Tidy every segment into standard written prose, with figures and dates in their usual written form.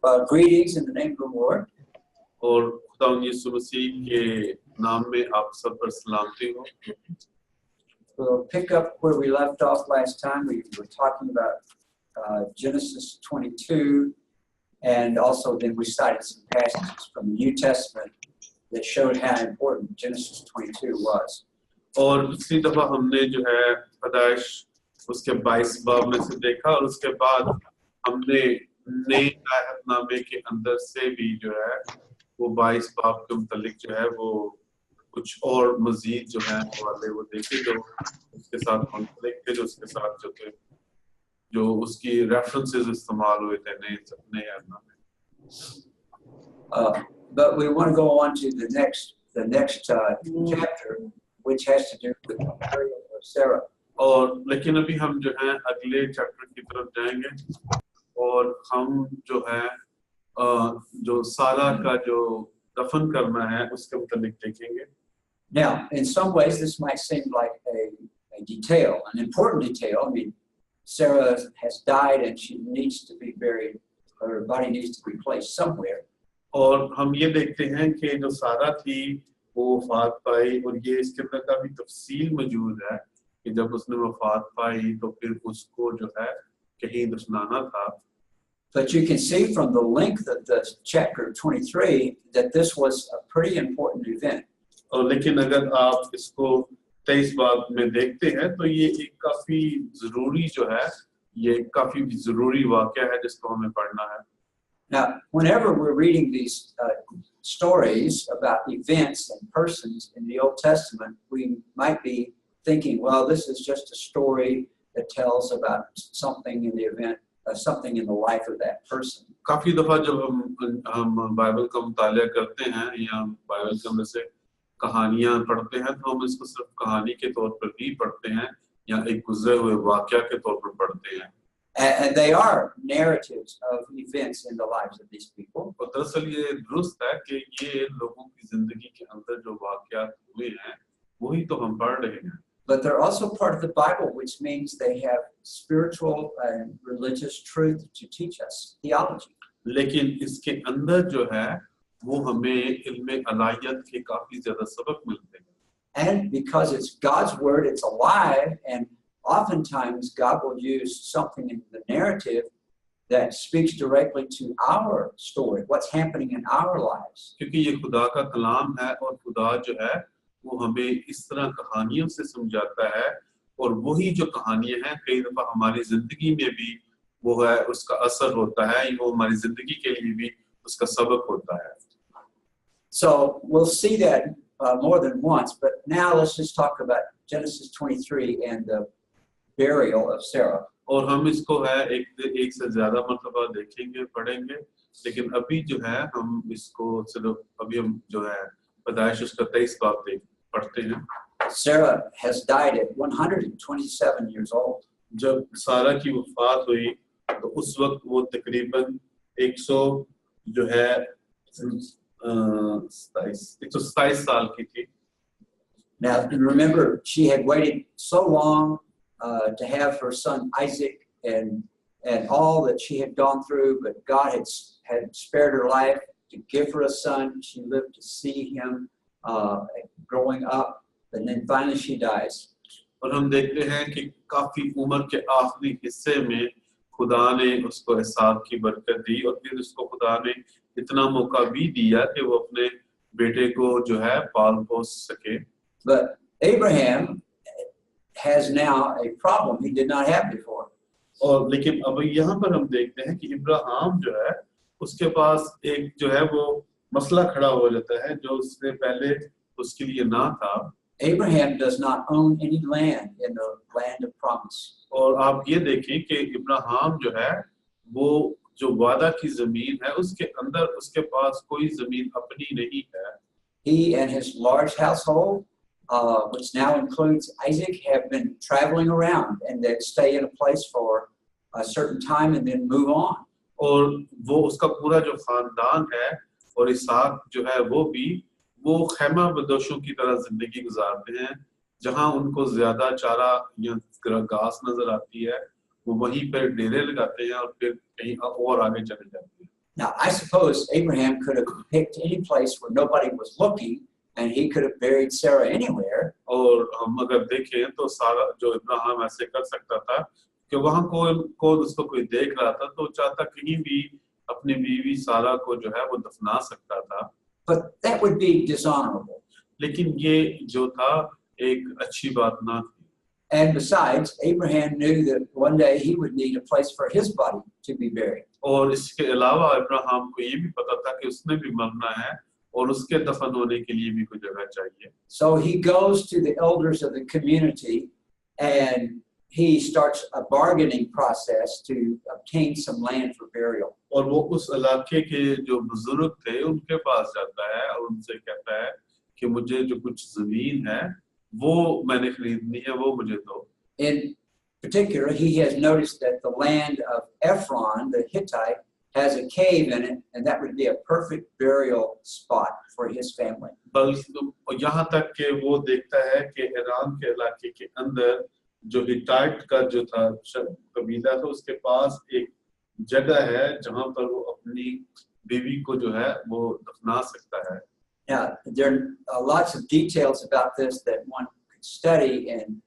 Greetings in the name of the Lord. और खुदा यीशु मसीह के नाम में आप सब पर सलामती हो। We'll pick up where we left off last time. We were talking about Genesis 22, and also then we cited some passages from the New Testament that showed how important Genesis 22 was. और पिछली दफा हमने जो है पैदाइश उसके 22 बाब में से देखा, और उसके बाद हमने नए अहदनामे के अंदर से भी जो है वो 22 बाब के मुतालिक जो है वो कुछ और मजीद जो है वाले वो देखे, जो उसके साथ कॉन्फ्लिक्ट थे, जो उसके साथ जो थे, जो उसकी रेफरेंसेस इस्तेमाल हुए थे नए अहदनामे। But we want to go on to the next chapter, which has to do with the burial of Sarah. और लेकिन अभी हम जो है अगले चैप्टर की तरफ जाएंगे, और हम जो है जो सारा का जो दफन करना है उसके मुतालिक देखेंगे। Now, in some ways, this might seem like a detail, an important detail. I mean, Sarah has died and she needs to be buried, her body needs to be placed somewhere. और हम ये देखते हैं कि जो सारा थी वो वफात पाई, और ये इसके अंदर काफी तफसील मौजूद है कि जब उसने वफात पाई तो फिर उसको जो है कहीं दफनाना था। But you can see from the length of the chapter 23 that this was a pretty important event. और लेकिन अगर आप इसको 23 बाब में देखते हैं तो ये एक काफी जरूरी जो है, ये काफी जरूरी वाकया है जिसको हमें पढ़ना है। Now, whenever we're reading these stories about events and persons in the Old Testament, we might be thinking, well, this is just a story that tells about something in the event, something in the life of that person. काफी दफा जब हम Bible का मुतालिया करते हैं या Bible के अंदर से कहानियां पढ़ते हैं तो हम इसको सिर्फ कहानी के तौर पर ही पढ़ते हैं या एक गुजरे हुए वाकया के तौर पर पढ़ते हैं। And they are narratives of events in the lives of these people. और दरअसल ये दुरुस्त है कि ये लोगों की जिंदगी के अंदर जो वाकयात हुए हैं वही तो हम पढ़ रहे हैं। But they're also part of the Bible, which means they have spiritual and religious truth to teach us, theology. लेकिन इसके अंदर जो है वो हमें इल्म अलाहियत के काफी ज्यादा सबक मिलते हैं। And because it's God's word, it's alive, and oftentimes God will use something in the narrative that speaks directly to our story, what's happening in our lives. क्योंकि ये खुदा का कलाम है और खुदा जो है वो हमें इस तरह कहानियों से समझाता है, और वही जो कहानियां हैं कई दफा हमारी जिंदगी में भी वो है उसका असर होता है, वो हमारी जिंदगी के लिए भी उसका सबक होता है। So we'll see that more than once, but now let's just talk about Genesis 23 and the burial of Sarah. और हम इसको है एक से ज्यादा मर्तबा देखेंगे, पढ़ेंगे, लेकिन अभी जो है हम इसको सिर्फ अभी हम जो है पैदाइश उसका 23 बाब पढ़ते हैं। Sarah has died at 127 years old. जब सारा की वफात हुई तो उस वक्त वो तकरीबन 100 जो है 127 साल की थी। Now, remember, she had waited so long to have her son Isaac, and all that she had gone through, but God had spared her life to give her a son. She lived to see him growing up, and then finally she dies. और हम देखते हैं कि काफी उम्र के आखिरी हिस्से में खुदा ने उसको इसहाक की बरकत दी, और फिर उसको खुदा ने इतना मौका भी दिया कि वो अपने बेटे को जो है पाल पोस सके। But Abraham has now a problem he did not have before. और लेकिन अब यहाँ पर हम देखते हैं कि इब्राहिम जो है उसके पास एक जो है वो मसला खड़ा हो जाता है जो उससे पहले उसके लिए ना था। Abraham does not own any land in the land of promise. और आप ये देखें कि इब्राहिम जो है वो जो वादा की जमीन है उसके अंदर उसके पास कोई जमीन अपनी नहीं है। He and his large household, which now includes Isaac, have been traveling around, and they'd stay in a place for a certain time and then move on. और वो उसका पूरा जो खानदान है और इसहाक जो है वो खैमा बदोशों की तरह जिंदगी गुजारते हैं, जहां उनको ज्यादा चारा या घास नजर आती है वो वहीं पर डेरे लगाते हैं और फिर कहीं और आगे चले जाते हैं। Now, I suppose Abraham could have picked any place where nobody was looking, and he could have buried Sarah anywhere. और हम अगर देखें तो सारा जो इब्राहिम ऐसे कर सकता था कि वहां कौन उसको कोई देख रहा था तो चाहता कहीं भी अपनी बीवी सारा को जो है वो दफना सकता था. But that would be dishonorable. लेकिन ये जो था एक अच्छी बात ना थी. And besides, Abraham knew that one day he would need a place for his body to be buried. और इसके अलावा इब्राहिम को ये भी पता था कि उसने भी मरना है और उसके दफन होने के लिए भी कोई जगह चाहिए. So he goes to the elders of the community and he starts a bargaining process to obtain some land for burial. और वो उस इलाके के जो बुजुर्ग थे उनके पास जाता है और उनसे कहता है कि मुझे जो कुछ जमीन है वो मैंने खरीदनी है वो मुझे दो. In particular, he has noticed that the land of Ephron, the Hittite, has a cave in it, and that would be a perfect burial spot for his family. बल्कि यहाँ तक कि वो देखता है कि ईरान के इलाके के अंदर जो हिटाइट का जो था कबीला था उसके पास एक जगह है जहाँ पर वो अपनी बीवी को जो है वो दफना सकता है. Now, there are lots of details about this that one could study and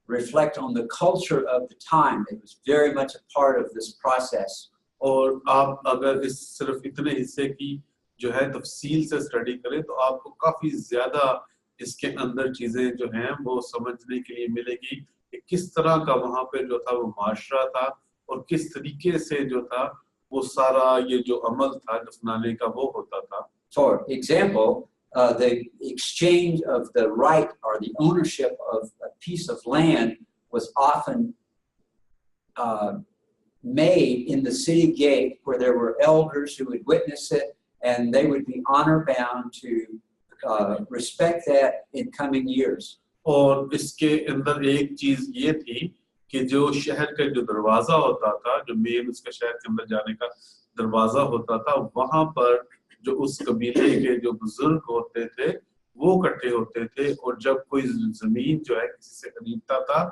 reflect on the culture of the time. It was very much a part of this process. और आप अगर इस सिर्फ इतने हिस्से की जो है तफसील से स्टडी करें तो आपको काफी ज्यादा इसके अंदर चीजें जो हैं वो समझने के लिए मिलेगी कि किस तरह का वहाँ पे जो था वो माशरा था और किस तरीके से जो था वो सारा ये जो अमल था दफनाने का वो होता था. For example, the exchange of the right or the ownership of a piece of land was often made in the city gate where there were elders who would witness it, and they would be honor bound to respect that in coming years. और इसके अंदर एक चीज ये थी कि जो शहर का जो दरवाजा होता था जो मेन उसके शहर के अंदर जाने का दरवाजा होता था वहां पर जो उस कबीले के जो बुजुर्ग होते थे वो इकट्ठे होते थे और जब कोई जमीन जो है किसी से खरीदता था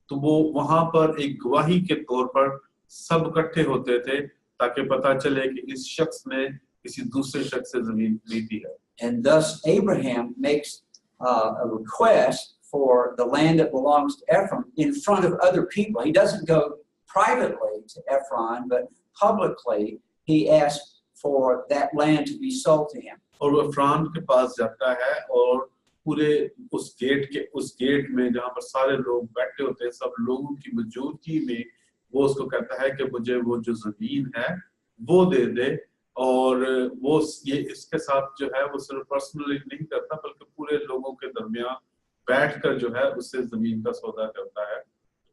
तो वो वहां पर एक गवाही के तौर पर सब इकट्ठे होते थे ताकि पता चले कि इस शख्स ने किसी दूसरे शख्स से जमीन खरीदी है. And thus Abraham makes a request for the land that belongs to Ephron in front of other people. He doesn't go privately to Ephron, but publicly he asks for that land to be sold to him. और वो एफ्रान के पास जाता है और पूरे उस gate में जहाँ पर सारे लोग बैठे होते हैं सब लोगों की मौजूदगी में वो उसको कहता है कि मुझे वो जो जमीन है वो दे दे और वो ये इसके साथ जो है वो सिर्फ पर्सनली नहीं करता बल्कि पूरे लोगों के दरमियान बैठकर जो है उससे जमीन का सौदा करता है.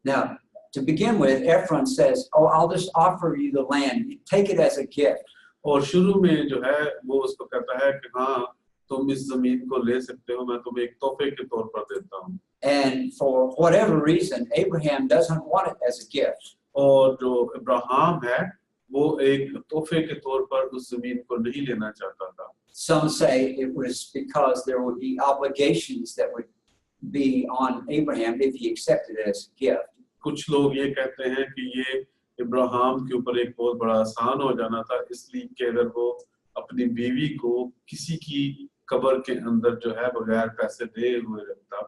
Now, to begin with, Ephron says, "Oh, I'll just offer you the land. Take it as a gift." और शुरू में जो है वो उसको कहता है कि हाँ तुम इस जमीन को ले सकते हो मैं तुम्हें एक तोहफे के तौर पर देता हूँ. And for whatever reason, Abraham doesn't want it as a gift. और जो इब्राहिम है वो एक तोहफे के तौर पर उस जमीन को नहीं लेना चाहता था. Some say it was because there would be obligations that would be on Abraham if he accepted it as a gift. कुछ लोग ये कहते हैं कि ये इब्राहिम के ऊपर एक बहुत बड़ा आसान हो जाना था इसलिए कि अगर वो अपनी बीवी को किसी की कब्र के अंदर जो है बगैर पैसे दे हुए रखता.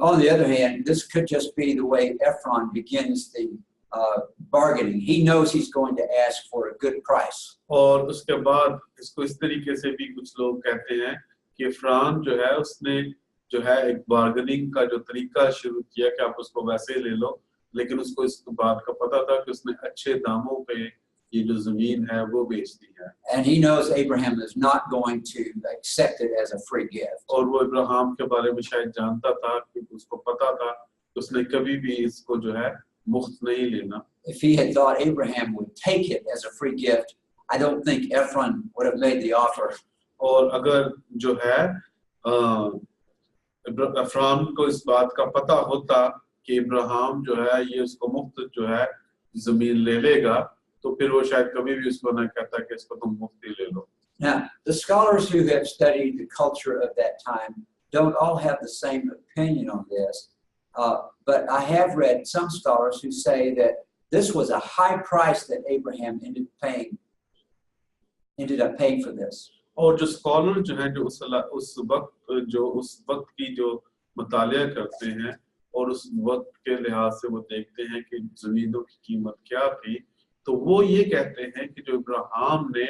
On the other hand, this could just be the way Ephron begins the bargaining. He knows he's going to ask for a good price. और उसके बाद इसको इस तरीके से भी कुछ लोग कहते हैं कि इफ्रान जो है उसने जो है एक बार्गेनिंग का जो तरीका शुरू किया कि आप उसको वैसे ले लो लेकिन उसको इस बात का पता था कि उसने अच्छे दामों पे ये जो जमीन है वो बेच दी है. And he knows Abraham is not going to accept it as a free gift. और वो इब्राहिम के बारे में शायद जानता था कि उसको पता था कि उसने कभी भी इसको जो है मुफ्त नहीं लेना. If he had thought Abraham would take it as a free gift, I don't think Ephron would have made the offer. और अगर जो है इफ्रान को इस बात का पता होता कि इब्राहिम जो है ये उसको मुफ्त जो है जमीन ले लेगा तो फिर वो शायद कभी भी उसको ना कहता कि इसको तुम मुफ्त ही ले लो. Now, the scholars who have studied the culture of that time don't all have the same opinion on this, but I have read some scholars who say that this was a high price that Abraham ended up paying ended up paying for this. और जो scholar जो हैं जो उस वक्त की जो मुतालिया करते हैं और उस वक्त के लिहाज से वो देखते हैं कि जमीनों की कीमत क्या थी, तो वो ये कहते हैं कि जो इब्राहिम ने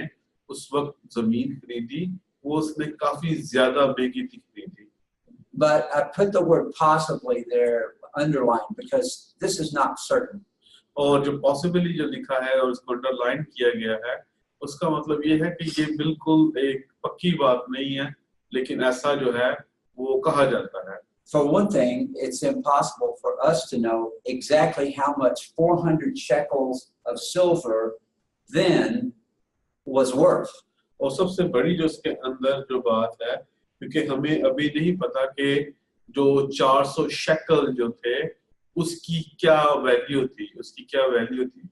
उस वक्त जमीन खरीदी वो उसने काफी ज्यादा महंगी थी खरीदी. But I put the word possibly there underlined because this is not certain. और जो possibly जो लिखा है और उसको अंडरलाइन किया गया है उसका मतलब ये है कि ये बिल्कुल एक पक्की बात नहीं है, लेकिन ऐसा जो है वो कहा जाता है. For one thing, it's impossible for us to know exactly how much 400 shekels of silver then was worth. और सबसे बड़ी जो इसके अंदर जो बात है, क्योंकि हमें अभी नहीं पता कि जो 400 शेकल जो थे उसकी क्या वैल्यू थी.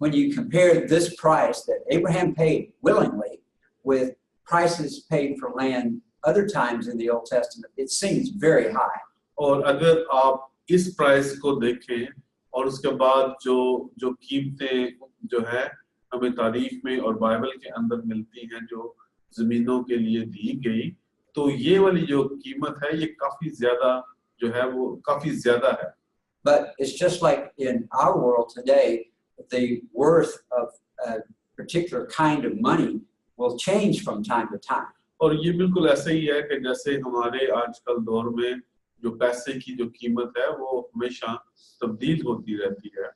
When you compare this price that Abraham paid willingly with prices paid for land other times in the Old Testament, it seems very high. और अगर आप इस प्राइस को देखें और उसके बाद जो कीमतें जो है हमें तारीख में और बाइबल के अंदर मिलती हैं जो जमीनों के लिए दी गई, तो ये वाली जो कीमत है ये काफी ज्यादा जो है वो काफी ज्यादा है. But it's just like in our world today, the worth of a particular kind of money will change from time to time. और ये बिल्कुल ऐसा ही है कि जैसे हमारे आजकल दौर में जो पैसे की जो कीमत है वो हमेशा तब्दील होती रहती है.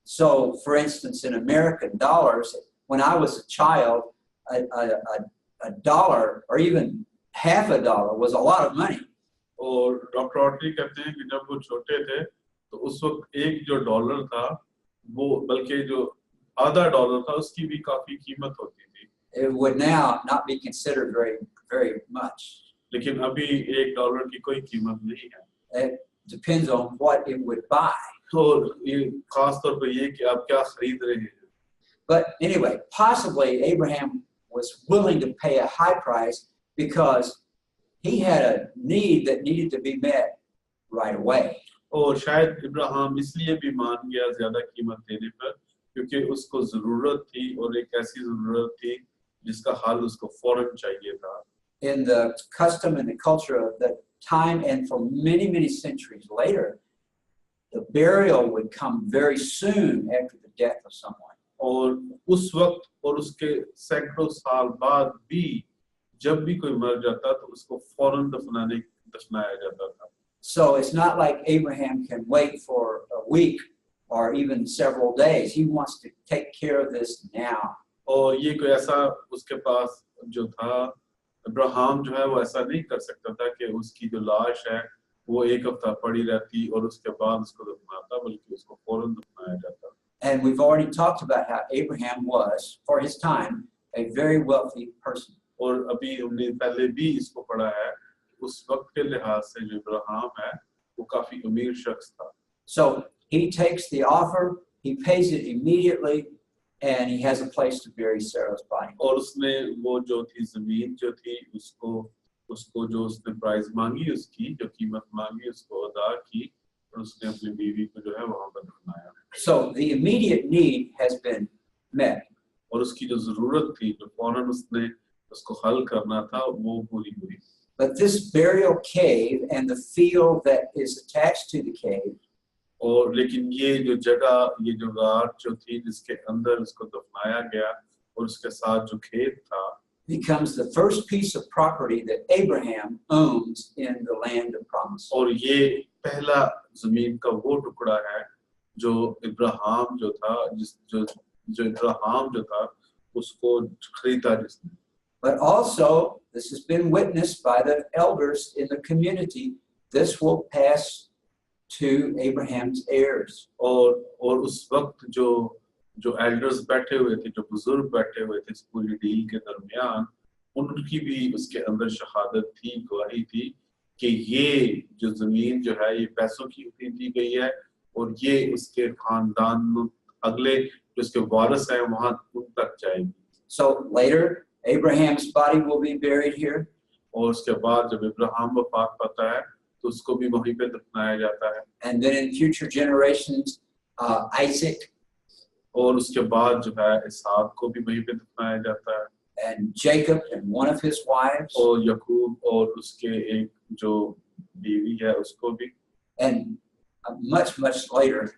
So, for instance, in American dollars, when I was a child, a dollar or even half a dollar was a lot of money. और डॉक्टर ऑट्री कहते हैं कि जब वो छोटे थे तो उस वक्त एक जो डॉलर था वो बल्कि जो आधा डॉलर था उसकी भी काफी कीमत होती थी. It would now not be considered very, very much. लेकिन अभी एक डॉलर की कोई कीमत नहीं है. It depends on what it would buy. तो ये खास तौर पे ये कि आप क्या खरीद रहे हैं. But anyway, possibly Abraham was willing to pay a high price because he had a need that needed to be met right away. और शायद इब्राहिम इसलिए भी मान गया ज्यादा कीमत देने पर क्योंकि उसको जरूरत थी और एक ऐसी जरूरत थी जिसका हल उसको फौरन चाहिए था. In the custom and the culture of the time, and for many, many centuries later, the burial would come very soon after the death of someone. और उस वक्त और उसके सैकड़ों साल बाद भी जब भी कोई मर जाता तो उसको फौरन दफनाया जाता था. So it's not like Abraham can wait for a week or even several days. He wants to take care of this now. और ये कोई ऐसा उसके पास जो था इब्राहिम जो है वो ऐसा नहीं कर सकता था कि उसकी जो लाश है वो एक हफ्ता पड़ी रहती और उसके बाद उसको दफनाता, बल्कि उसको फौरन दफनाया जाता. And we've already talked about how Abraham was, for his time, a very wealthy person. और अभी हमने पहले भी इसको पढ़ा है उस वक्त के लिहाज से जो इब्राहिम है वो काफी अमीर शख्स था. So he takes the offer, he pays it immediately, and he has a place to bury Sarah's body. और उसने वो जो थी जमीन जो थी उसको जो उसने प्राइस मांगी उसकी जो कीमत मांगी उसको अदा की और उसने अपनी बीवी को जो है वहां पर दफनाया. So the immediate need has been met. और उसकी जो जरूरत थी जो फौरन उसने उसको हल करना था वो पूरी हुई. But this burial cave and the field that is attached to the cave, और लेकिन ये जो जगह ये जो गार जो थी जिसके अंदर उसको दफनाया गया और उसके साथ जो खेत था, becomes the first piece of property that Abraham owns in the land of promise. और ये पहला जमीन का वो टुकड़ा है जो इब्राहिम जो था जो इब्राहिम जो था उसको खरीदा जिसने. But also, this has been witnessed by the elders in the community. This will pass to Abraham's heirs. और उस वक्त जो एल्डर्स बैठे हुए थे, जो बुजुर्ग बैठे हुए थे इस पूरी डील के दरमियान, उनकी भी उसके अंदर शहादत थी, गवाही थी कि ये जो जमीन जो है ये पैसों की खरीदी गई है और ये उसके खानदान अगले जो उसके वारिस हैं वहां उन तक जाएगी. So later, Abraham's body will be buried here. और उसके बाद जब इब्राहिम वफात पाता है तो उसको भी वहीं पे दफनाया जाता है. And then in future generations, Isaac. और उसके बाद जो है इसहाक को भी वहीं पे दफनाया जाता है. and Jacob and one of his wives, और यकूब और उसके एक जो बीवी है उसको भी, and much later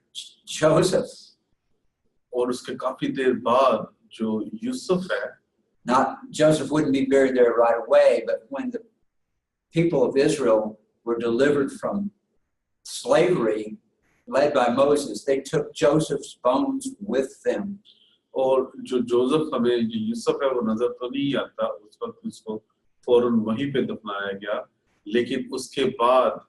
Joseph. और उसके काफी देर बाद जो यूसुफ है, Not Joseph wouldn't be buried there right away, but when the people of Israel were delivered from slavery led by Moses, they took Joseph's bones with them. और जो Joseph हमें जो यूसुफ है वो नजर तो नहीं आता, उस वक्त उसको फौरन वहीं पे दफनाया गया, लेकिन उसके बाद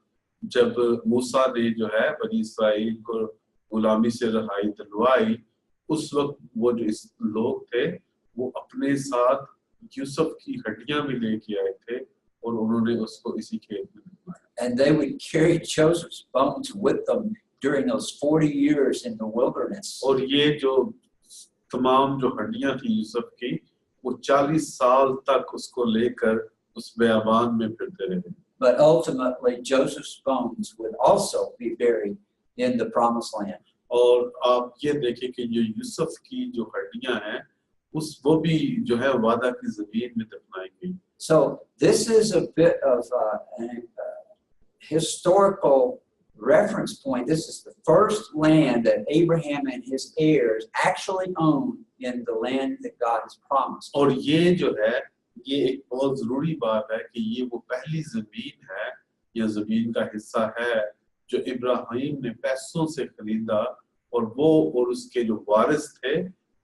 जब मूसा ने जो है बनी इस्राइल को गुलामी से रहाई दिलवाई, उस वक्त वो जो इस लोग थे वो अपने साथ यूसुफ की हड्डियां भी लेके आए थे और उन्होंने उसको इसी खेत में दफनाया. And they would carry Joseph's bones with them during those 40 years in the wilderness. और ये जो तमाम जो हड्डियां थी यूसुफ की, वो 40 साल तक उसको लेकर उस बेयाबान में फिरते रहे. But ultimately, Joseph's bones would also be buried in the promised land. और आप ये देखें कि जो यूसुफ की जो हड्डियां हैं, वो भी जो है वादा की जमीन में दफनाई गई. So this is a bit of an historical reference point. This is the first land that Abraham and his heirs actually owned in the land that God has promised. और ये जो है, ये एक बहुत जरूरी बात है कि ये वो पहली जमीन है, या जमीन का हिस्सा है जो इब्राहिम ने पैसों से खरीदा, और वो और उसके जो वारिस थे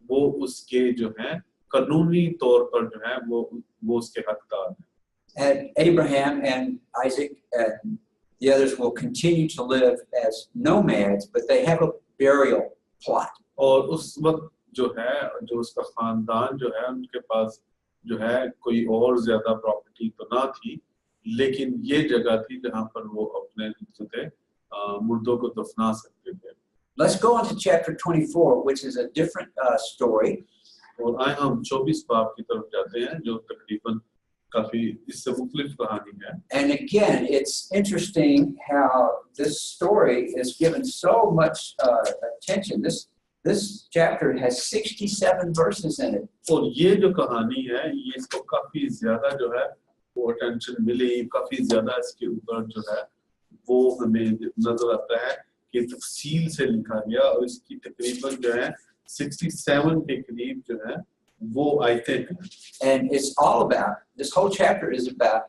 वो उसके जो हैं कानूनी तौर पर जो है वो उसके हकदार हैं. And Abraham and Isaac and the others will continue to live as nomads, but they have a burial plot. और उस वक्त जो है, जो उसका खानदान जो है, उनके पास जो है कोई और ज्यादा प्रॉपर्टी तो ना थी, लेकिन ये जगह थी जहां पर वो अपने जो थे मुर्दों को दफना सकते थे. Let's go on to chapter 24, which is a different story. और आए हम 24 बाब की तरफ जाते हैं, जो तकरीबन काफी इससे मुख्तलिफ कहानी है. And again, it's interesting how this story is given so much attention. This chapter has 67 verses in it. और ये जो कहानी है, ये इसको काफी ज्यादा जो है वो अटेंशन मिली, काफी ज्यादा इसके ऊपर जो है वो हमें नजर आता है कि तफसील से लिखा गया, और इसकी तकरीबन जो है 67 के करीब जो है वो आयतें हैं. And it's all about, this whole chapter is about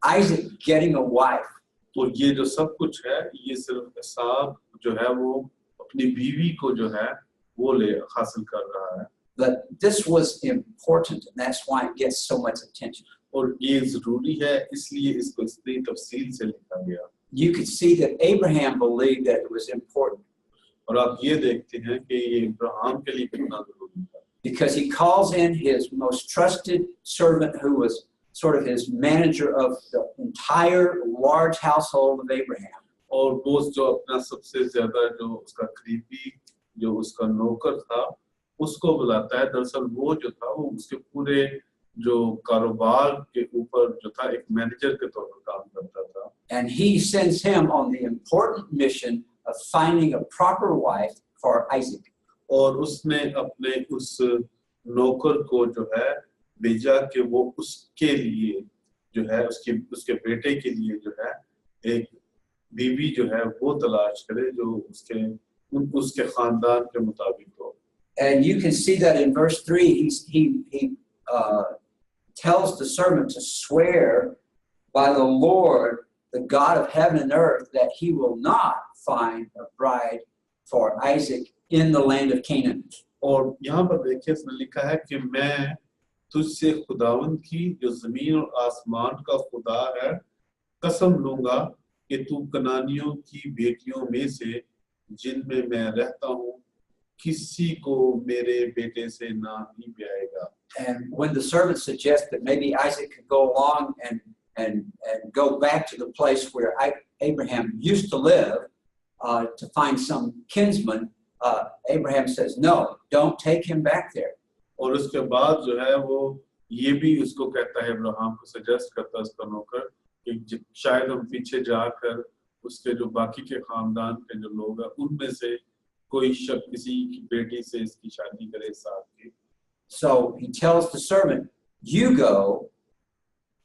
Isaac getting a wife. और ये जो सब कुछ है, ये सिर्फ हिसाब जो है वो अपनी बीवी को जो है वो ले हासिल कर रहा है. But this was important, and that's why it gets so much attention. और ये जरूरी है, इसलिए इसको इतनी तफसील से लिखा गया. You could see that Abraham believed that it was important. और आप ये देखते हैं कि ये इब्राहिम के लिए कितना जरूरी था. Because he calls in his most trusted servant, who was sort of his manager of the entire large household of Abraham. और वो जो अपना सबसे ज्यादा जो उसका करीबी जो उसका नौकर था उसको बुलाता है. दरअसल वो जो था वो उसके पूरे जो कारोबार के ऊपर जो था एक मैनेजर के तौर पर काम करता था. And he sends him on the important mission of finding a proper wife for Isaac. और उसने अपने उस नौकर को जो है भेजा कि वो उसके लिए जो है उसके बेटे के लिए जो है एक बीवी जो है वो तलाश करे जो उसके खानदान के मुताबिक हो. And you can see that in verse 3, he tells the servant to swear by the Lord, the God of heaven and earth, that he will not find a bride for Isaac in the land of Canaan. और यहाँ पर देखिए इसमें लिखा है कि मैं तुझसे खुदावंद की जो जमीन और आसमान का खुदा है कसम लूंगा कि तू कनानियों की बेटियों में से जिनमें मैं रहता हूँ किसी को मेरे बेटे से ना ही ब्याएगा. And when the servant suggests that maybe Isaac could go along and go back to the place where Abraham used to live to find some kinsman, Abraham says, no, don't take him back there. और उसके बाद जो है वो ये भी उसको कहता है, इब्राहिम को सजेस्ट करता है उसका नौकर कि शायद हम पीछे जाकर उसके जो बाकी के खानदान के जो लोग हैं उनमें से कोई शख्स किसी की बेटी से इसकी शादी करे साथ की. So he tells the servant, you go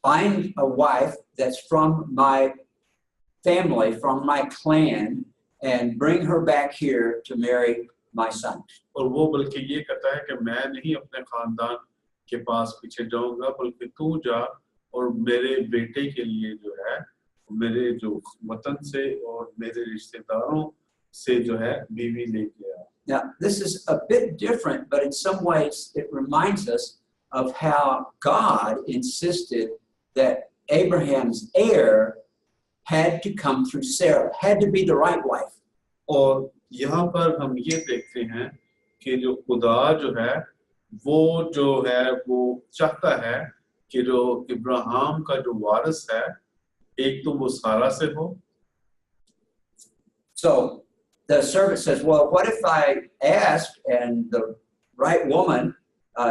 find a wife that's from my family, from my clan, and bring her back here to marry my son. और वो बल्कि ये कहता है कि मैं नहीं अपने खानदान के पास पीछे जाऊंगा, बल्कि तू जा और मेरे बेटे के लिए जो है, मेरे जो वतन से और मेरे रिश्तेदारों से जो है बीवी लेके आ. Now, this is a bit different, but in some ways it reminds us of how God insisted that Abraham's heir had to come through Sarah, had to be the right wife. और यहाँ पर हम ये देखते हैं कि जो खुदा जो है वो चाहता है कि जो इब्राहिम का जो वारिस है एक तो वो सारा से हो. So the servant says, well, what if I ask and the right woman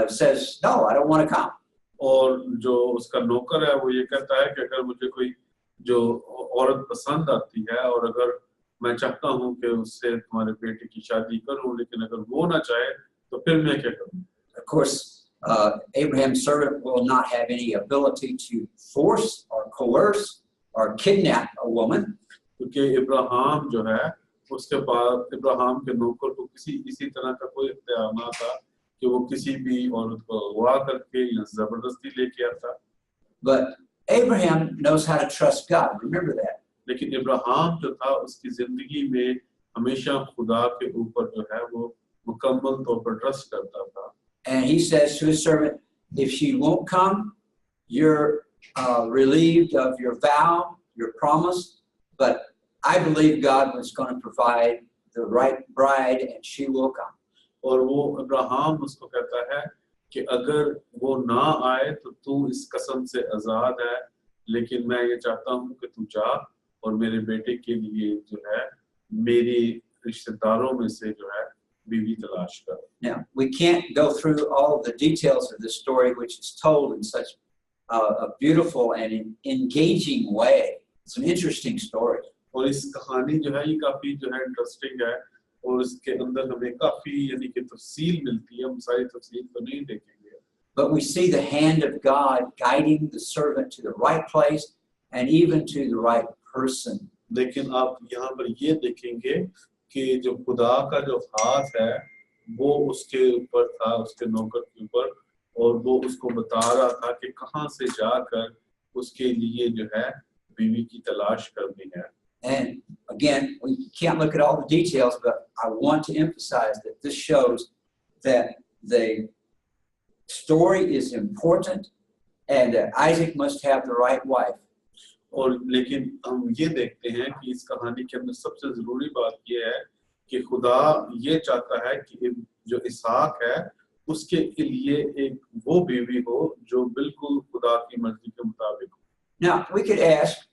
says, no, I don't want to come. और जो उसका नौकर है वो ये कहता है कि अगर मुझे कोई जो औरत पसंद आती है और अगर मैं चाहता हूँ कि उससे तुम्हारे बेटे की शादी करूँ, लेकिन अगर वो ना चाहे तो फिर मैं क्या करूँ? Of course, Abraham's servant will not have any ability to force or coerce or kidnap a woman. क्योंकि इब्राहिम जो है उसके पास इब्राहिम के नौकर को किसी तरह का कोई इख्तियार ना था कि वो किसी भी औरत को अगवा करके या जबरदस्ती लेके आता. But Abraham knows how to trust God. Remember that. लेकिन इब्राहिम जो था उसकी जिंदगी में हमेशा खुदा के ऊपर जो है वो मुकम्मल तौर पर ट्रस्ट करता था. And he says to his servant, if she won't come, you're relieved of your vow, your promise, but I believe God was going to provide the right bride and she will come. और वो इब्राहिम उसको कहता है कि अगर वो ना आए तो तू इस कसम से आजाद है, लेकिन मैं ये चाहता हूँ कि तू जा और मेरे बेटे के लिए जो है मेरी रिश्तेदारों में से जो है बीवी तलाश कर. Now, we can't go through all of the details of this story, which is told in such a beautiful and engaging way. It's an interesting story. और इस कहानी जो है ये काफी जो है इंटरेस्टिंग है और इसके अंदर हमें काफी यानी कि तफसील मिलती है. हम सारी तफसील तो नहीं देखेंगे. But we see the hand of God guiding the servant to the right place and even to the right person. लेकिन आप यहाँ पर ये देखेंगे कि जो खुदा का जो हाथ है वो उसके ऊपर था, उसके नौकर के ऊपर, और वो उसको बता रहा था कि कहाँ से जाकर उसके लिए जो है बीवी की तलाश करनी है. And again, we can't look at all the details, but I want to emphasize that this shows that the story is important and that Isaac must have the right wife. और लेकिन हम ये देखते हैं कि इस कहानी के अंदर सबसे जरूरी बात ये है कि खुदा ये चाहता है कि जो इसहाक है उसके लिए एक वो बीवी हो जो बिल्कुल खुदा की मर्जी के मुताबिक हो. Now, we could ask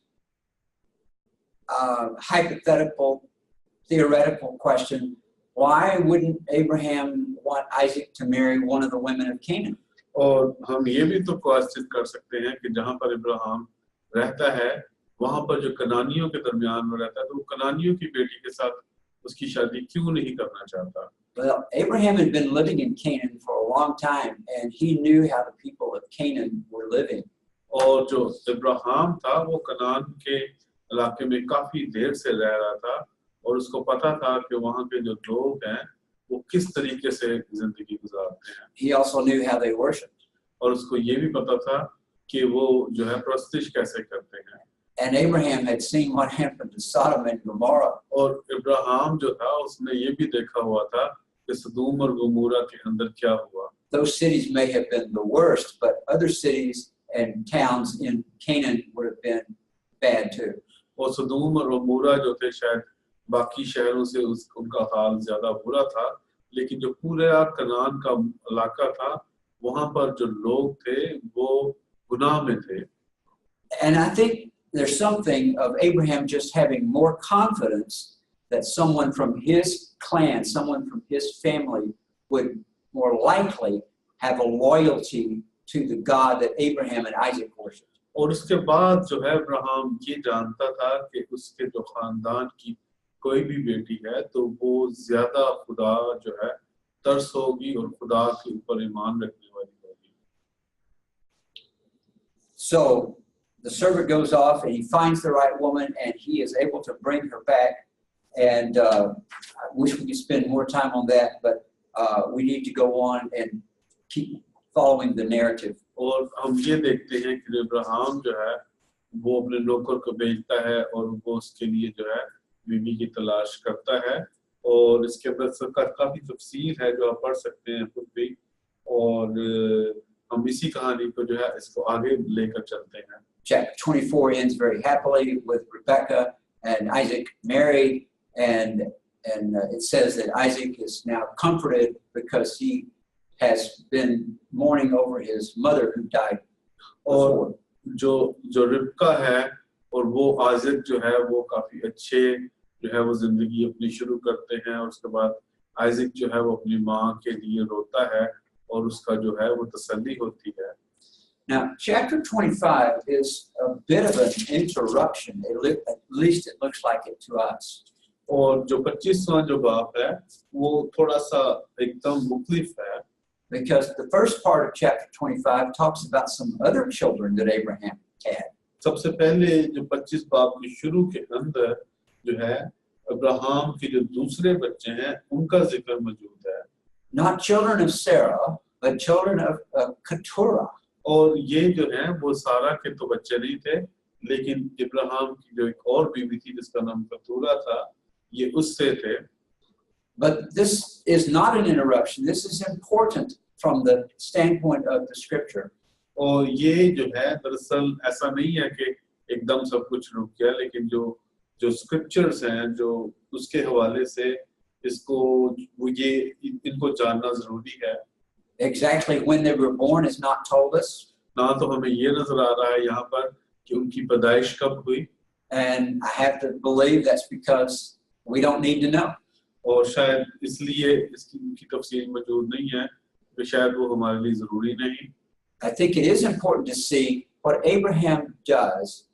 hypothetical, theoretical question, why wouldn't Abraham want Isaac to marry one of the women of Canaan? और हम ये भी तो क्वेश्चन कर सकते हैं कि जहाँ पर इब्राहिम रहता है वहाँ पर जो कनानियों के दरमियान में रहता है तो वो कनानियों की बेटी के साथ उसकी शादी क्यों नहीं करना चाहता? Well, Abraham had been living in Canaan for a long time, and he knew how the people of Canaan were living. और जो इब्राहिम था वो कनान के इलाके में काफी देर से रह रहा था और उसको पता था कि वहाँ के जो लोग हैं वो किस तरीके से जिंदगी गुजारते हैं. He also knew how they worshiped. और उसको ये भी पता था कि वो जो है प्रस्तिश कैसे करते हैं. And Abraham had seen what happened to Sodom and Gomorrah. और इब्राहिम जो था उसने ये भी देखा हुआ था कि सदूम और गमोरा के अंदर क्या हुआ. Those cities may have been the worst, but other cities and towns in Canaan would have been bad too. और सदूम और गमोरा जो थे शायद बाकी शहरों से उनका हाल ज्यादा बुरा था, लेकिन जो पूरा कनान का इलाका था वहाँ पर जो लोग थे वो गुनाह में थे. And I think there's something of Abraham just having more confidence that someone from his clan, someone from his family would more likely have a loyalty to the God that Abraham and Isaac worshipped. और उसके बाद जो है इब्राहिम ये जानता था कि उसके जो खानदान की कोई भी बेटी है तो वो ज्यादा खुदा जो है तरस होगी और खुदा के ऊपर ईमान रखने वाली होगी। So the servant goes off and he finds the right woman and he is able to bring her back. And I wish we could spend more time on that, but we need to go on and keep following the narrative. और हम ये देखते हैं कि इब्राहिम जो है वो अपने नौकर को भेजता है और वो उसके लिए जो है बीवी की तलाश करता है, और इसके अंदर काफी तफसील है जो आप पढ़ सकते हैं खुद भी, और हम इसी कहानी को जो है इसको आगे लेकर चलते हैं। Chapter 24 ends very happily with Rebekah and Isaac married, and it says that Isaac is now comforted because he has been mourning over his mother who died before. और जो रिबका है और वो आइज़ैक जो है वो काफी अच्छे जो है वो जिंदगी अपनी शुरू करते हैं, और उसके बाद आइज़ैक जो है वो अपनी माँ के लिए रोता है और उसका जो है वो तसल्ली होती है। Now, chapter 25 is a bit of an interruption. At least it looks like it to us. और जो 25वां जो बाब है वो थोड़ा सा एकदम मुख्तलिफ है, because the first part of chapter 25 talks about some other children that Abraham had. सबसे पहले जो 25 बाब के शुरू के अंदर जो है अब्राहम के जो दूसरे बच्चे हैं उनका जिक्र मौजूद है। Not children of Sarah, but children of Keturah. और ये जो है वो सारा के तो बच्चे नहीं थे, लेकिन इब्राहिम की जो एक और बीवी थी जिसका नाम कतूरा था, ये उससे थे। But this is not an interruption. This is important from the standpoint of the scripture. और ये जो है दरअसल ऐसा नहीं है कि एकदम सब कुछ रुक गया, लेकिन जो स्क्रिप्चर्स हैं जो उसके हवाले से इसको वो ये इनको जानना जरूरी है। Exactly when they were born is not told us. ना तो हमें ये नजर आ रहा है यहाँ पर कि उनकी पैदाइश कब हुई, And I have to believe that's because we don't need to know. और शायद इसलिए इसकी उनकी तफसील मौजूद नहीं है, तो शायद वो हमारे लिए जरूरी नहीं। I think it is important to see what Abraham does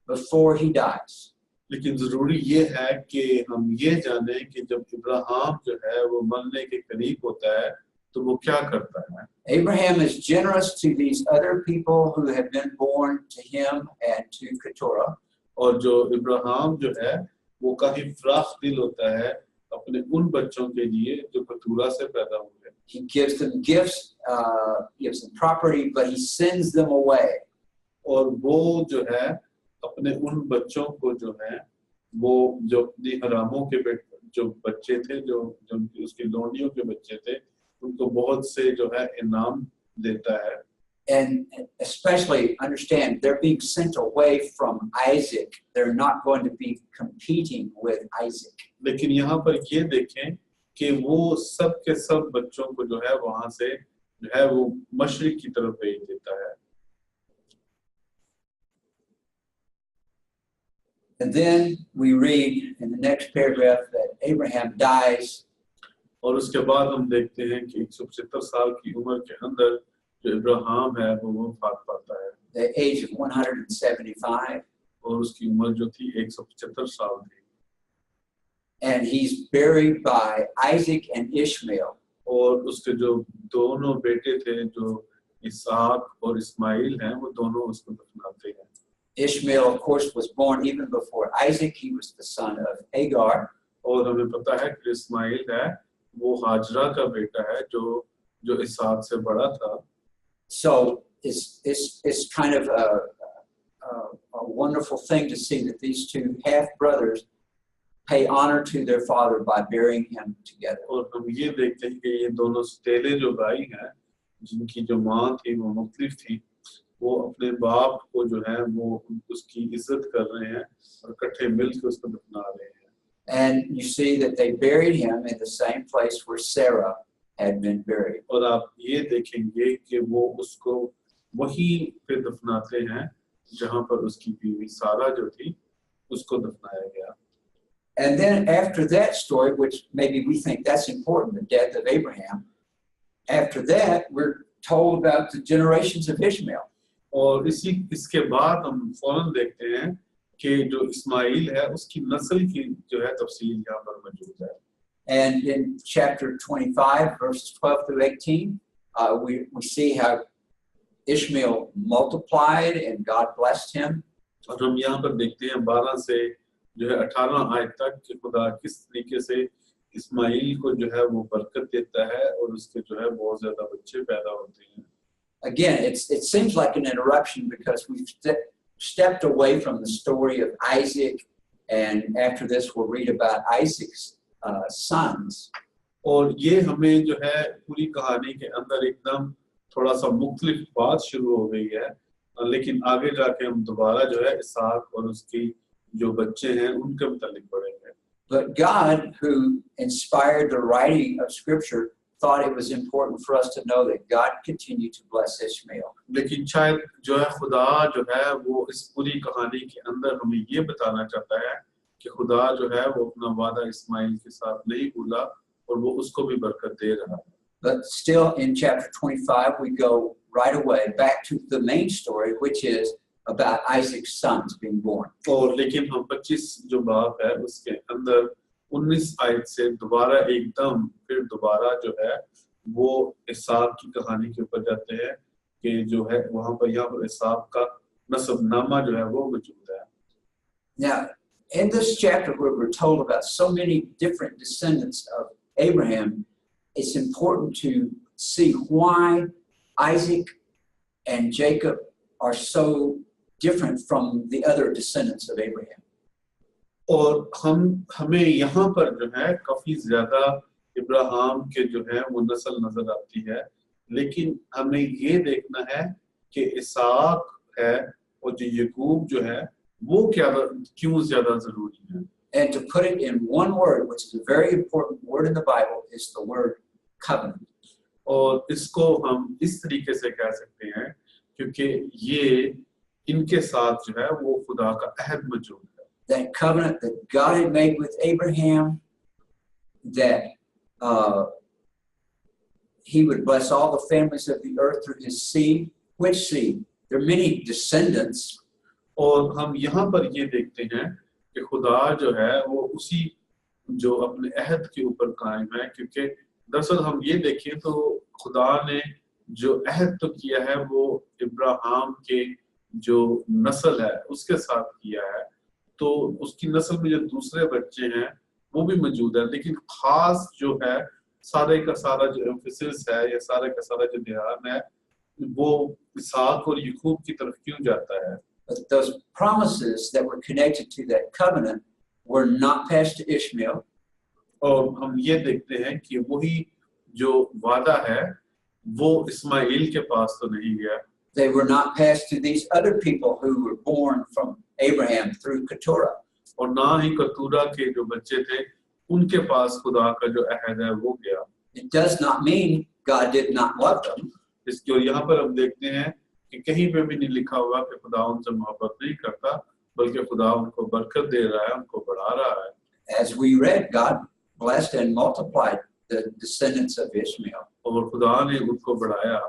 before he dies. लेकिन जरूरी ये है कि हम ये जाने कि जब इब्राहिम जो है वो मरने के करीब होता है तो वो क्या करता है। Abraham is generous to these other people who have been born to him and to Keturah. और जो इब्राहिम जो है वो काफी फराख दिल होता है अपने उन बच्चों के लिए जो कतूरा से पैदा हुए। He gives them gifts, gives them property, but he sends them away. और वो जो है अपने उन बच्चों को जो है वो जो अपनी हरामों के जो बच्चे थे जो उसकी लोनियों के बच्चे थे उनको बहुत से जो है इनाम देता है। And especially understand they're being sent away from Isaac. They're not going to be competing with Isaac. लेकिन यहाँ पर ये देखें कि वो सब के सब बच्चों को जो है वहां से जो है वो मशरिक की तरफ भेज देता है। And then we read in the next paragraph that Abraham dies. और उसके बाद हम देखते हैं कि 175 साल की उम्र के अंदर जो इब्राहिम है वो वफात पाता है। The age of 175. और उसकी उम्र जो थी 175 साल थी। And he's buried by Isaac and Ishmael. और उसके जो दोनों बेटे थे जो इसहाक और इस्माइल हैं वो दोनों उसको दफनाते हैं। Ishmael, of course, was born even before Isaac. He was the son of Hagar. और हमें पता है कि इस्माइल है वो हाजरा का बेटा है जो इसहाक से बड़ा था। So it's kind of a wonderful thing to see that these two half brothers pay honor to their father by burying him together. और हम ये देखते हैं कि ये दोनों सौतेले जो भाई हैं जिनकी जो माँ थी वो मुख्तलिफ थी, वो अपने बाप को जो है वो उसकी इज्जत कर रहे हैं और इकट्ठे मिलकर उसको दफना रहे हैं। And you see that they buried him in the same place where Sarah had been buried. और आप ये देखेंगे कि वो उसको वहीं पे दफनाते हैं जहाँ पर उसकी बीवी सारा जो थी उसको दफनाया गया। And then after that story, which maybe we think that's important, the death of Abraham, after that we're told about the generations of Ishmael. और इसके बाद हम फौरन देखते हैं कि जो इस्माइल है उसकी नस्ल की जो है तफसील यहाँ पर मौजूद है। And in chapter 25, verses 12 through 18, we see how Ishmael multiplied and God blessed him. और हम यहाँ पर देखते हैं 12 से जो है 18 आयत तक कि खुदा किस तरीके से इस्माइल को जो है वो बरकत देता है और उसके जो है बहुत ज्यादा बच्चे पैदा होते हैं. Again, it seems like an interruption because we've stepped away from the story of Isaac, and after this we'll read about Isaac's sons. और ये हमें जो है पूरी कहानी के अंदर एकदम थोड़ा सा मुख्तलिफ बात शुरू हो गई है, लेकिन आगे जाके हम दोबारा जो है इसहाक और उसकी जो बच्चे हैं उनके मुतालिक पढ़ेंगे. But God, who inspired the writing of Scripture, thought it was important for us to know that God continued to bless Ishmael. लेकिन शायद जो है खुदा जो है वो इस पूरी कहानी के अंदर हमें ये बताना चाहता है कि खुदा जो है वो अपना वादा इस्माइल के साथ नहीं भूला और वो उसको भी बरकत दे रहा है. But still in chapter 25 we go right away back to the main story, which is about Isaac's sons being born. और लेकिन हम 25 जो बाब है उसके अंदर 19 आयत से दोबारा एकदम फिर दोबारा जो है वो इसहाक की कहानी के ऊपर जाते हैं कि जो है वहां पर यहाँ पर इसहाक का नसबनामा जो है वो मौजूद है. Now, in this chapter where we're told about so many different descendants of Abraham, it's important to see why Isaac and Jacob are so different from the other descendants of Abraham. और हमें यहाँ पर जो है काफी ज्यादा इब्राहिम के जो है वो नस्ल नजर आती है, लेकिन हमें ये देखना है कि इसहाक है और जो याकूब जो है वो क्यों ज्यादा जरूरी है. And to put it in one word, which is a very important word in the Bible, is the word covenant. और इसको हम इस तरीके से कह सकते हैं क्योंकि ये इनके साथ जो है वो खुदा का अहद मौजूद है. That covenant that God had made with Abraham, that he would bless all the families of the earth through his seed. Which seed? There are many descendants. और हम यहाँ पर ये देखते हैं कि खुदा जो है वो उसी जो अपने अहद के ऊपर कायम है, क्योंकि दरअसल हम ये देखें तो खुदा ने जो अहद तो किया है वो इब्राहिम के जो नस्ल है उसके साथ किया है, तो उसकी नस्ल में जो दूसरे बच्चे हैं वो भी मौजूद है, लेकिन खास जो है सारे का सारा जो एम्फेसिस है या सारे का सारा जो ध्यान है वो इसहाक और याकूब की तरफ क्यों जाता है. But those promises that were connected to that covenant were not passed to Ishmael. और हम ये देखते हैं कि वही जो वादा है वो इस्माइल के पास तो नहीं गया. They were not passed to these other people who were born from Abraham through Keturah. और ना ही कतूरा के जो बच्चे थे उनके पास खुदा का जो अहद है वो गया. It does not mean God did not love them. इसको यहाँ पर हम देखते हैं कि कहीं पे भी नहीं लिखा हुआ कि खुदा उनसे मोहब्बत नहीं करता, बल्कि खुदा उनको बरकत दे रहा है, उनको बढ़ा रहा है. As we read, God blessed and multiplied the descendants of Ishmael. और खुदा ने उनको बढ़ाया.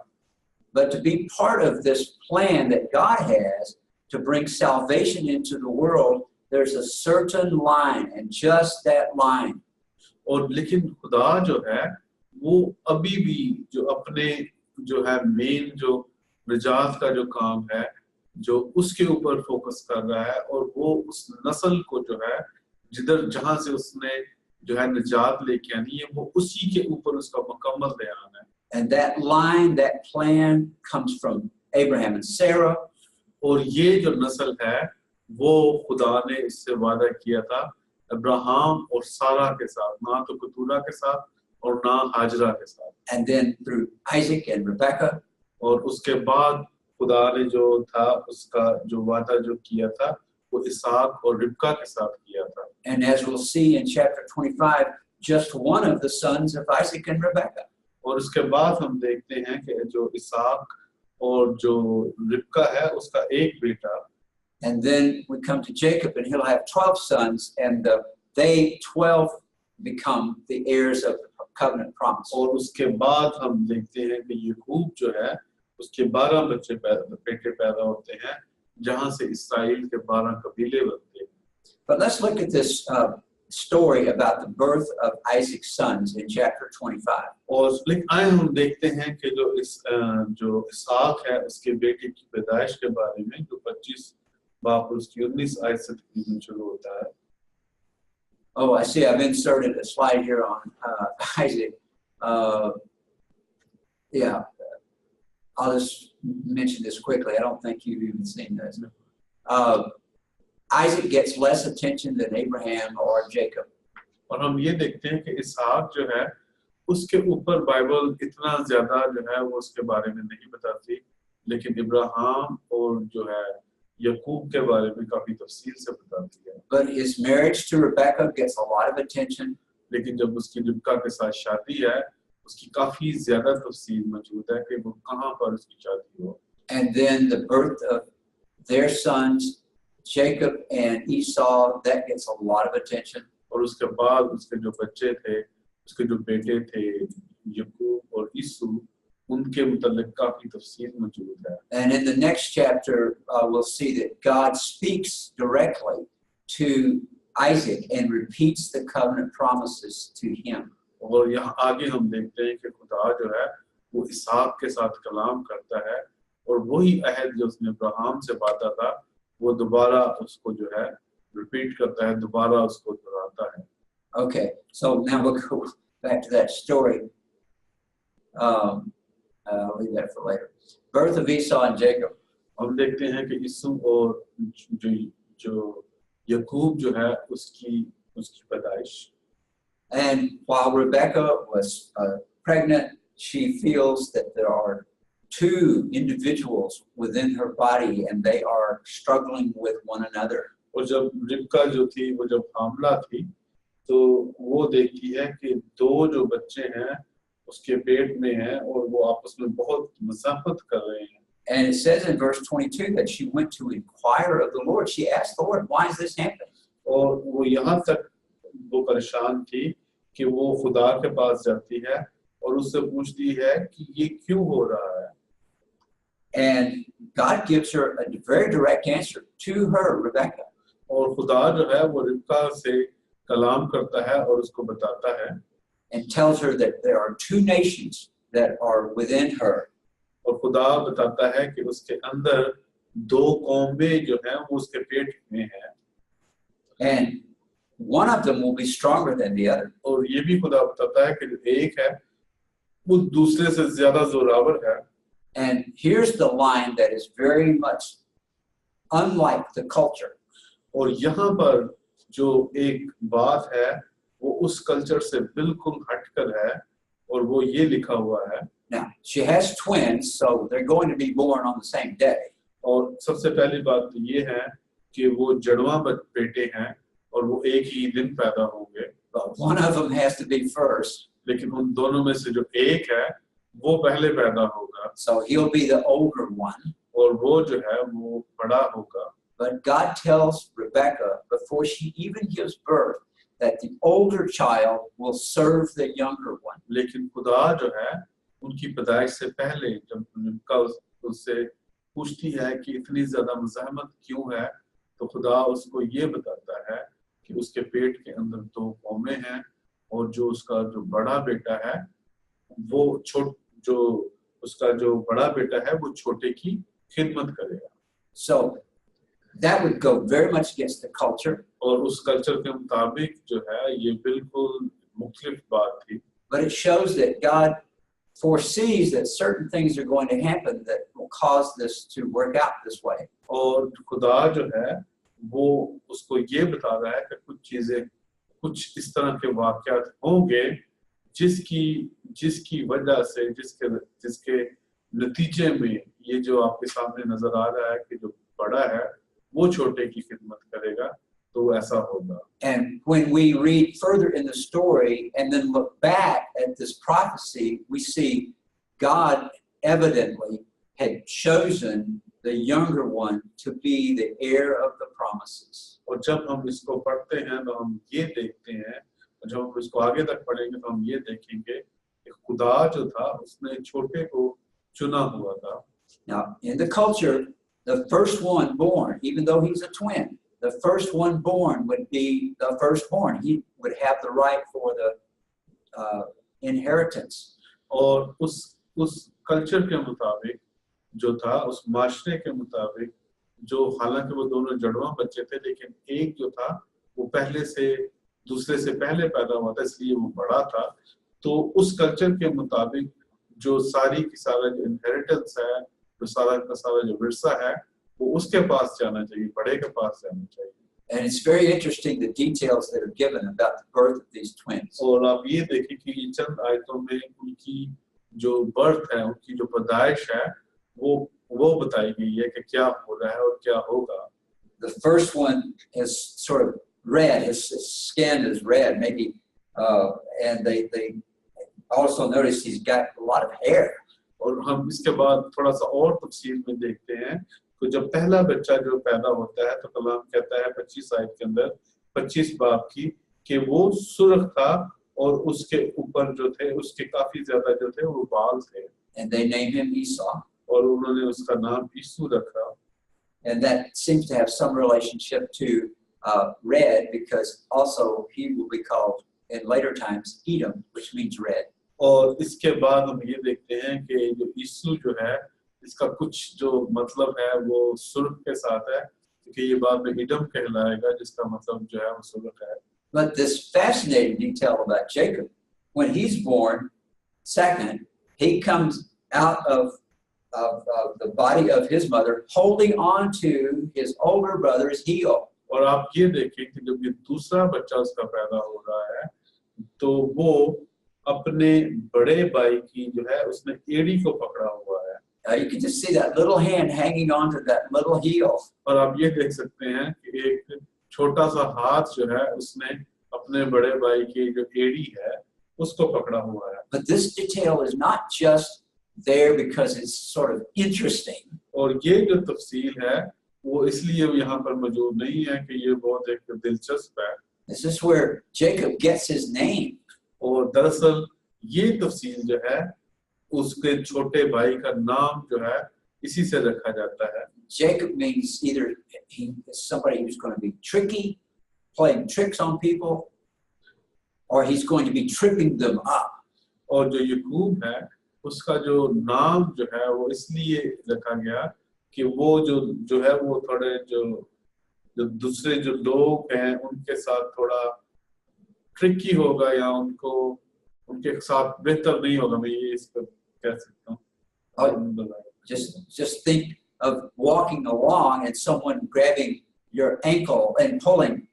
But to be part of this plan that God has to bring salvation into the world, there's a certain line, and just that line. और लेकिन खुदा जो है वो अभी भी जो अपने जो है मेन जो निजात का जो काम है जो उसके ऊपर फोकस कर रहा है, और वो उस नस्ल को जो है जिधर जहां से उसने जो है निजात लेके आनी है वो उसी के ऊपर उसका मुकम्मल ध्यान है. And that line, that plan comes from Abraham and Sarah. और ये जो नस्ल है वो खुदा ने इससे वादा किया था अब्राहम और सारा के साथ, ना तो कतूरा के साथ और ना हाजरा के साथ. And then through Isaac and Rebekah. और उसके बाद खुदा ने जो था उसका जो वादा जो किया था वो इसहाक और रिबका के साथ किया था. And as we'll see in chapter 25, just one of the sons of Isaac and Rebekah. और उसके बाद हम देखते हैं कि जो इसहाक और जो रिबका है उसका एक बेटा. And then we come to Jacob, and he'll have 12 sons, and they 12 become the heirs of the covenant promise. और उसके बाद हम देखते हैं कि याकूब जो है उसके 12 बेटे पैदा होते हैं, जहां से इस्राएल के 12 कबीले बनते हैं. But let's look at this story about the birth of Isaac's sons in chapter 25. और लेकिन आए हम देखते हैं कि जो इसहाक है उसके बेटे की पैदाइश के बारे में जो 25 बाप उसकी 19 आयत से तकरीबन शुरू होता है. Oh, I see. I've inserted a slide here on Isaac. Yeah, I'll just mention this quickly. I don't think you've even seen this. Isaac gets less attention than Abraham or Jacob. और हम ये देखते हैं कि इसहाक जो है उसके ऊपर बाइबल इतना ज्यादा जो है वो उसके बारे में नहीं बताती, लेकिन इब्राहिम और जो है याकूब के बारे में काफी तफसील से बताती है. But his marriage to Rebekah gets a lot of attention. लेकिन जब उसकी रिबका के साथ शादी है उसकी काफी ज्यादा तफसील मौजूद है कि वो कहाँ पर उसकी शादी हो. And then the birth of their sons, Jacob and Esau, that gets a lot of attention. और उसके बाद उसके जो बच्चे थे, उसके जो बेटे थे याकूब और ईसु, उनके मुतालिक काफी तफसील मौजूद है. And in the next chapter, we'll see that God speaks directly to Isaac and repeats the covenant promises to him. और यहाँ आगे हम देखते हैं कि खुदा जो है वो इसहाक के साथ कलाम करता है और वही अहद जो उसने अब्राहम से बांधा था वो दोबारा उसको जो है रिपीट करता है, दोबारा उसको दोहराता है. Okay, so now we'll go back to that story. I'll leave that for later. Birth of Esau and Jacob. हम देखते हैं कि ईसु और जो याकूब जो है उसकी पैदाइश. And while Rebekah was pregnant, she feels that there are two individuals within her body and they are struggling with one another. और जब रिबका जो थी वो जब हामला थी तो वो देखती है कि दो जो बच्चे हैं उसके पेट में हैं और वो आपस में बहुत मज़ाहमत कर रहे हैं. And it says in verse 22 that she went to inquire of the Lord. She asked the Lord, why is this happening? और वो यहाँ तक वो परेशान थी कि वो खुदा के पास जाती है और उससे पूछती है कि ये क्यों हो रहा है. And God gives her a very direct answer to her, Rebekah. और खुदा जो है वो रिबका से कलाम करता है और उसको बताता है. And tells her that there are two nations that are within her. और खुदा बताता है कि उसके अंदर दो कौमें जो हैं वो उसके पेट में हैं. And one of them will be stronger than the other. और ये भी खुदा बताता है कि जो एक है वो दूसरे से ज्यादा जोरावर है. And here's the line that is very much unlike the culture. और यहाँ पर जो एक बात है वो उस कल्चर से बिल्कुल हटकर है और वो ये लिखा हुआ है. Now, she has twins, so they're going to be born on the same day. और सबसे पहली बात तो ये है कि वो जड़वा बेटे हैं और वो एक ही दिन पैदा होंगे. But one of them has to be first. लेकिन उन दोनों में से जो एक है वो पहले पैदा होगा. So he'll be the older one. और वो जो है वो बड़ा होगा. But God tells Rebekah before she even gives birth that the older child will serve the younger one. लेकिन खुदा जो है उनकी पैदाइश से पहले जब रिबका उससे पूछती है कि इतनी ज्यादा मज़ाहमत क्यों है तो खुदा उसको ये बताता है कि उसके पेट के अंदर दो कौमें हैं और जो उसका जो बड़ा बेटा है वो उसका जो बड़ा बेटा है वो छोटे की खिदमत करेगा. So that would go very much against the culture. और उस कल्चर के मुताबिक जो है ये बिल्कुल मुख्तलिफ बात थी. But it shows that God foresees that certain things are going to happen that will cause this to work out this way. और खुदा जो है वो उसको ये बता रहा है कि कुछ चीजें कुछ इस तरह के वाक़यात होंगे जिसकी वजह से जिसके नतीजे में ये जो आपके सामने नजर आ रहा है कि जो बड़ा है वो छोटे की खिदमत करेगा तो ऐसा होगा. And when we read further in the story and then look back at this prophecy, we see God evidently had chosen the younger one to be the heir of the promises. और जब हम इसको पढ़ते हैं तो हम ये देखते हैं और जब हम इसको आगे तक पढ़ेंगे तो हम ये देखेंगे कि खुदा जो था उसने छोटे को चुना हुआ था. Now, in the culture, the first one born, even though he's a twin, the first one born would be the firstborn. He would have the right for the inheritance. और उस कल्चर के मुताबिक जो था, उस माशरे के मुताबिक, जो हालांकि वो दोनों जड़वा बच्चे थे, लेकिन एक जो था वो पहले से दूसरे से पहले पैदा हुआ था, इसलिए वो बड़ा था। तो उस कल्चर के मुताबिक जो सारी की सारा जो इनहेरिटेंस है, जो सारा का सारा जो विरसा है, वो उसके पास जाना चाहिए, बड़े के पास जाना चाहिए। And it's very interesting the details that are given about the birth of these twins. और आप ये देखें कि इन चंद आयतों में उनकी जो बर्थ है, उनकी जो पैदाइश है, वो बताई गई है कि क्या हो रहा है और क्या होगा। The first one is sort of red. His skin is red, maybe, and they also notice he's got a lot of hair. और हम इसके बाद थोड़ा सा और तफसील में देखते हैं कि जब पहला बच्चा जो पैदा होता है तो कलाम कहता है 25 आयत के अंदर 25 बाब की कि वो सुर्ख था और उसके ऊपर जो थे उसके काफी ज्यादा जो थे वो बाल थे। And they named him Esau. और उन्होंने उसका नाम ईसू रखा। And that seems to have some relationship to red, because also he will be called in later times Edom, which means red. और इसके बाद हम ये देखते हैं कि जो ईसू जो है इसका कुछ जो मतलब है वो सुर्ख के साथ है, क्योंकि ये बाद में इडम कहलाएगा जिसका मतलब जो है वो सुर्ख है। But this fascinating detail about Jacob, when he's born, second, he comes out of the body of his mother, holding on to his older brother's heel. और आप ये देखें कि जब ये दूसरा बच्चा उसका पैदा हो रहा है तो वो अपने बड़े भाई की जो है उसने एड़ी को पकड़ा हुआ है। You can just see that little hand hanging on to that little heel. और आप ये देख सकते हैं कि एक छोटा सा हाथ जो है उसने अपने बड़े भाई की जो एड़ी है उसको पकड़ा हुआ है। But this detail is not just there because it's sort of interesting. और ये जो तफसील है वो इसलिए यहाँ पर मौजूद नहीं है कि ये बहुत एक दिलचस्प है। This is where Jacob gets his name. और दरअसल ये तफसील जो है उसके छोटे भाई का नाम जो है इसी से रखा जाता है। Jacob means either he is somebody who's going to be tricky, playing tricks on people, or he's going to be tripping them up. और जो याकूब है उसका जो नाम जो है वो इसलिए रखा गया कि वो जो है वो थोड़े जो दूसरे जो लोग हैं उनके साथ थोड़ा ट्रिकी होगा या उनको उनके साथ बेहतर नहीं होगा। मैं ये इस पर कह सकता हूँ। Just think of walking along and someone grabbing your ankle and pulling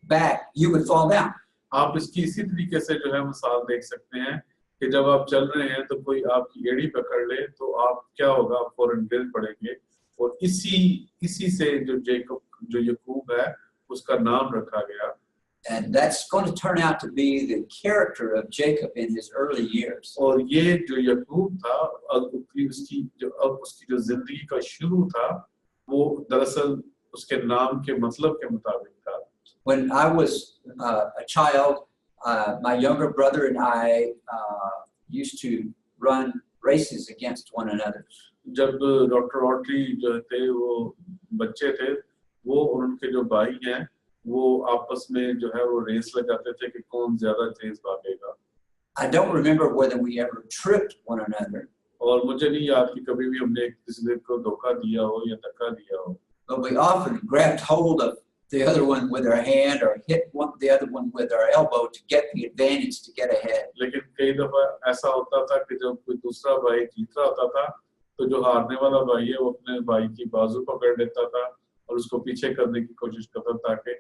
back, you would fall down. आप इसकी इसी तरीके से जो है मिसाल देख सकते हैं कि जब आप चल रहे हैं तो कोई आपकी एड़ी पकड़ ले तो आप क्या होगा, आप फौरन गिर पड़ेंगे। और इसी से जो याकूब है उसका नाम रखा गया। And that's going to turn out to be the character of Jacob in his early years. और ये जो याकूब था उसकी जो जिंदगी का शुरू था वो दरअसल उसके नाम के मतलब के मुताबिक था। When I was a child, my younger brother and I used to run races against one another. जब डॉक्टर ऑट्री जो थे वो बच्चे थे, वो और उनके जो भाई हैं वो आपस में जो है वो रेस लगाते थे कि कौन ज्यादा तेज भागेगा। I don't remember whether we ever tripped one another. और मुझे नहीं याद कि कभी भी हमने एक दूसरे को धोखा दिया हो या धक्का दिया हो। But we often grabbed hold of the other one with our hand or hit the other one with our elbow to get the advantage to get ahead. लेकिन कई दफा ऐसा होता था कि जब कोई दूसरा भाई जीत रहा होता था तो जो हारने वाला भाई है वो अपने भाई की बाजू पकड़ लेता था और उसको पीछे करने की कोशिश करता ताकि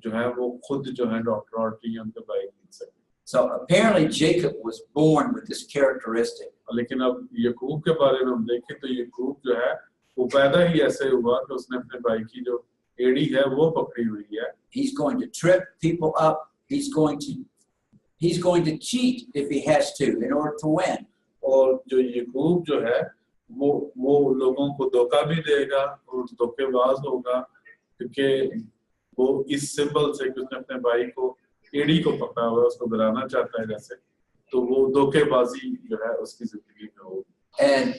जो है वो खुद जो है डॉक्टर ऑट्री उनके भाई जीत सके। So apparently Jacob was born with this characteristic. लेकिन अब याकूब के बारे में हम देखें तो याकूब जो है वो पैदा ही ऐसे हुआ कि उसने अपने भाई की जो एड़ी है वो पकड़ी हुई है। He's going to trip people up. He's going to cheat if he has to in order to win. और जो याकूब जो है वो लोगों को धोखा भी देगा और धोखेबाज होगा क्योंकि वो इस सिंबल से कि उसने अपने भाई को एड़ी को पकड़ा हुआ है, उसको गिराना चाहता है जैसे, तो वो धोखेबाजी जो है उसकी जिंदगी में होगी। And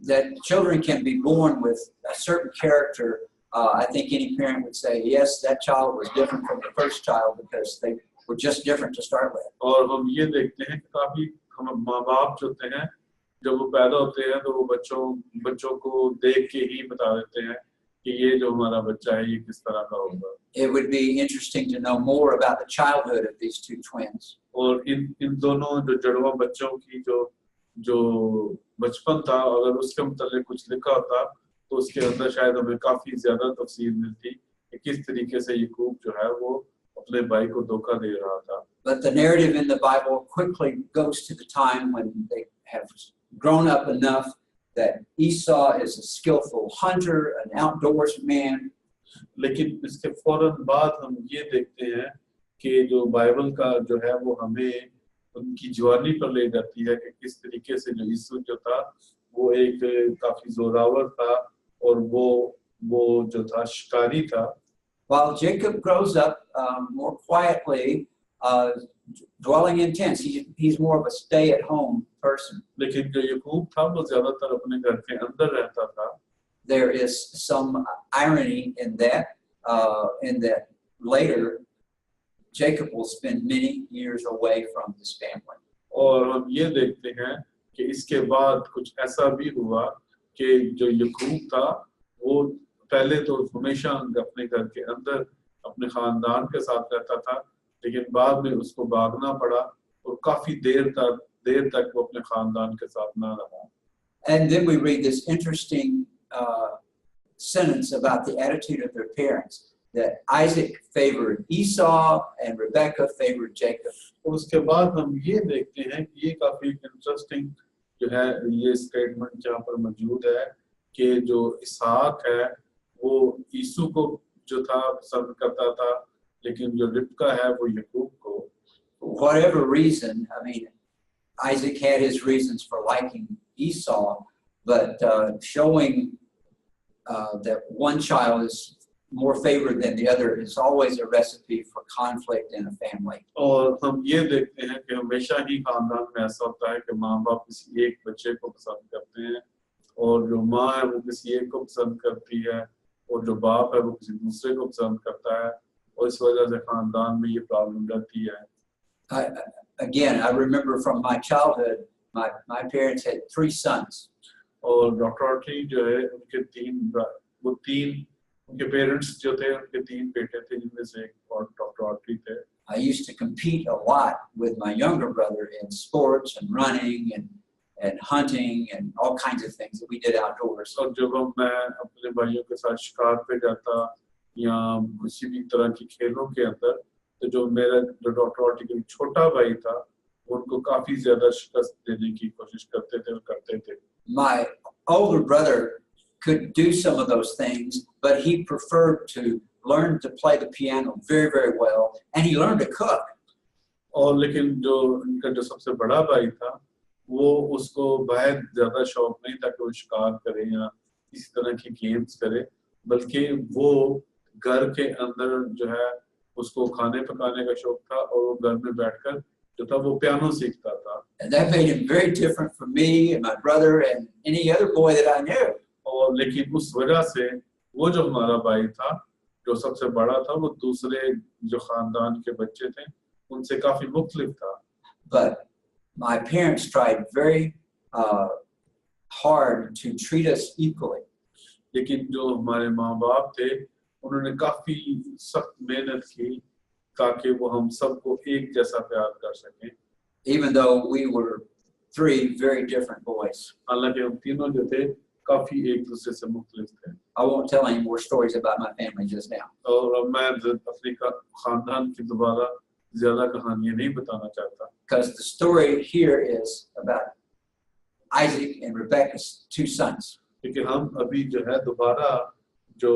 that children can be born with a certain character I think any parent would say, yes, that child was different from the first child because they were just different to start with. और हम ये देखते हैं कि काफी हम माँ बाप जो होते हैं जब वो पैदा होते हैं तो वो बच्चों को देख के ही बता देते हैं कि ये जो हमारा बच्चा है ये किस तरह का होगा. It would be interesting to know more about the childhood of these two twins. और इन दोनों जो जुड़वा बच्चों की जो बचपन था अगर उसके मुताबिक कुछ लिखा होता तो उसके अंदर शायद हमें काफी ज्यादा तफसील मिलती कि किस तरीके से याकूब जो है वो अपने भाई को धोखा दे रहा था. But the narrative in the Bible quickly goes to the time when they have grown up enough that Esau is a skillful hunter, an outdoors man. लेकिन इसके फौरन बाद हम ये देखते हैं कि जो बाइबल का जो है वो हमें उनकी जवानी पर ले जाती है कि किस तरीके से जो यीशु जो था वो एक काफी जोरावर था और वो जो था शिकारी था. While Jacob grows up more quietly, dwelling in tents, he's more of a stay-at-home person. लेकिन जो याकूब था वो ज्यादातर अपने घर के अंदर रहता था. There is some irony in that later Jacob will spend many years away from his family. और हम ये देखते हैं कि इसके बाद कुछ ऐसा भी हुआ कि जो याकूब था वो पहले तो हमेशा अपने घर के अंदर अपने खानदान के साथ रहता था लेकिन बाद में उसको भागना पड़ा और काफी देर तक वो अपने खानदान के साथ ना रहा. And then we read this interesting sentence about the attitude of their parents, that Isaac favored Esau and Rebekah favored Jacob. और उसके बाद हम ये देखते हैं कि ये काफी इंटरेस्टिंग जो है ये स्टेटमेंट जहाँ पर मौजूद है कि जो इसहाक है वो यीशु को जो था पसंद करता था लेकिन जो रिबका है वो याकूब को. Whatever reason, I mean, Isaac had his reasons for liking Esau, but showing that one child is more favored than the other is always a recipe for conflict in a family. और हम ये देखते हैं कि हमेशा ही खानदान में ऐसा होता है कि माँ बाप किसी एक बच्चे को पसंद करते हैं और जो माँ है वो किसी एक को पसंद करती है और जो बाप है वो किसी दूसरे को पसंद करता है और इस वजह से खानदान में ये प्रॉब्लम रहती है. Again, I remember from my childhood, my parents had 3 sons. और डॉक्टर ऑट्री जो है उनके पेरेंट्स जो थे उनके 3 बेटे थे जिनमें से एक और डॉक्टर ऑट्री थे. I used to compete a lot with my younger brother in sports and running and hunting and all kinds of things that we did outdoors. और जब मैं अपने भाइयों के साथ शिकार पे जाता या किसी भी तरह की खेलों के अंदर तो जो डॉक्टर ऑट्री का छोटा भाई था उनको काफी ज्यादा शिकस्त देने की कोशिश करते थे और करते थे. My older brother could do some of those things, but he preferred to learn to play the piano very, very well, and he learned to cook. और लेकिन जो उनका जो सबसे बड़ा भाई था वो उसको बहुत ज्यादा शौक नहीं था कि वो शिकार करे या इसी तरह की गेम्स करे बल्कि वो घर के अंदर जो है उसको खाने पकाने का शौक था और वो घर में बैठकर जो था वो पियानो सीखता था. And that made him very different from me and my brother and any other boy that I knew. और लेकिन उस वजह से वो जो हमारा भाई था जो सबसे बड़ा था वो दूसरे जो खानदान के बच्चे थे उनसे काफी मुख्तलिफ था. But my parents tried very hard to treat us equally. लेकिन जो हमारे माँ बाप थे उन्होंने काफी सख्त मेहनत की ताकि वो हम सबको एक जैसा प्यार कर सकें. Even though we were 3 very different boys. हालांकि हम तीनों जो थे काफी एक दूसरे से मुख्तलिफ थे. I won't tell any more stories about my family just now. और मैं अपने खानदान की दोबारा ज्यादा कहानियां नहीं बताना चाहता. Because the story here is about Isaac and Rebekah's 2 sons. क्योंकि हम अभी जो है दोबारा जो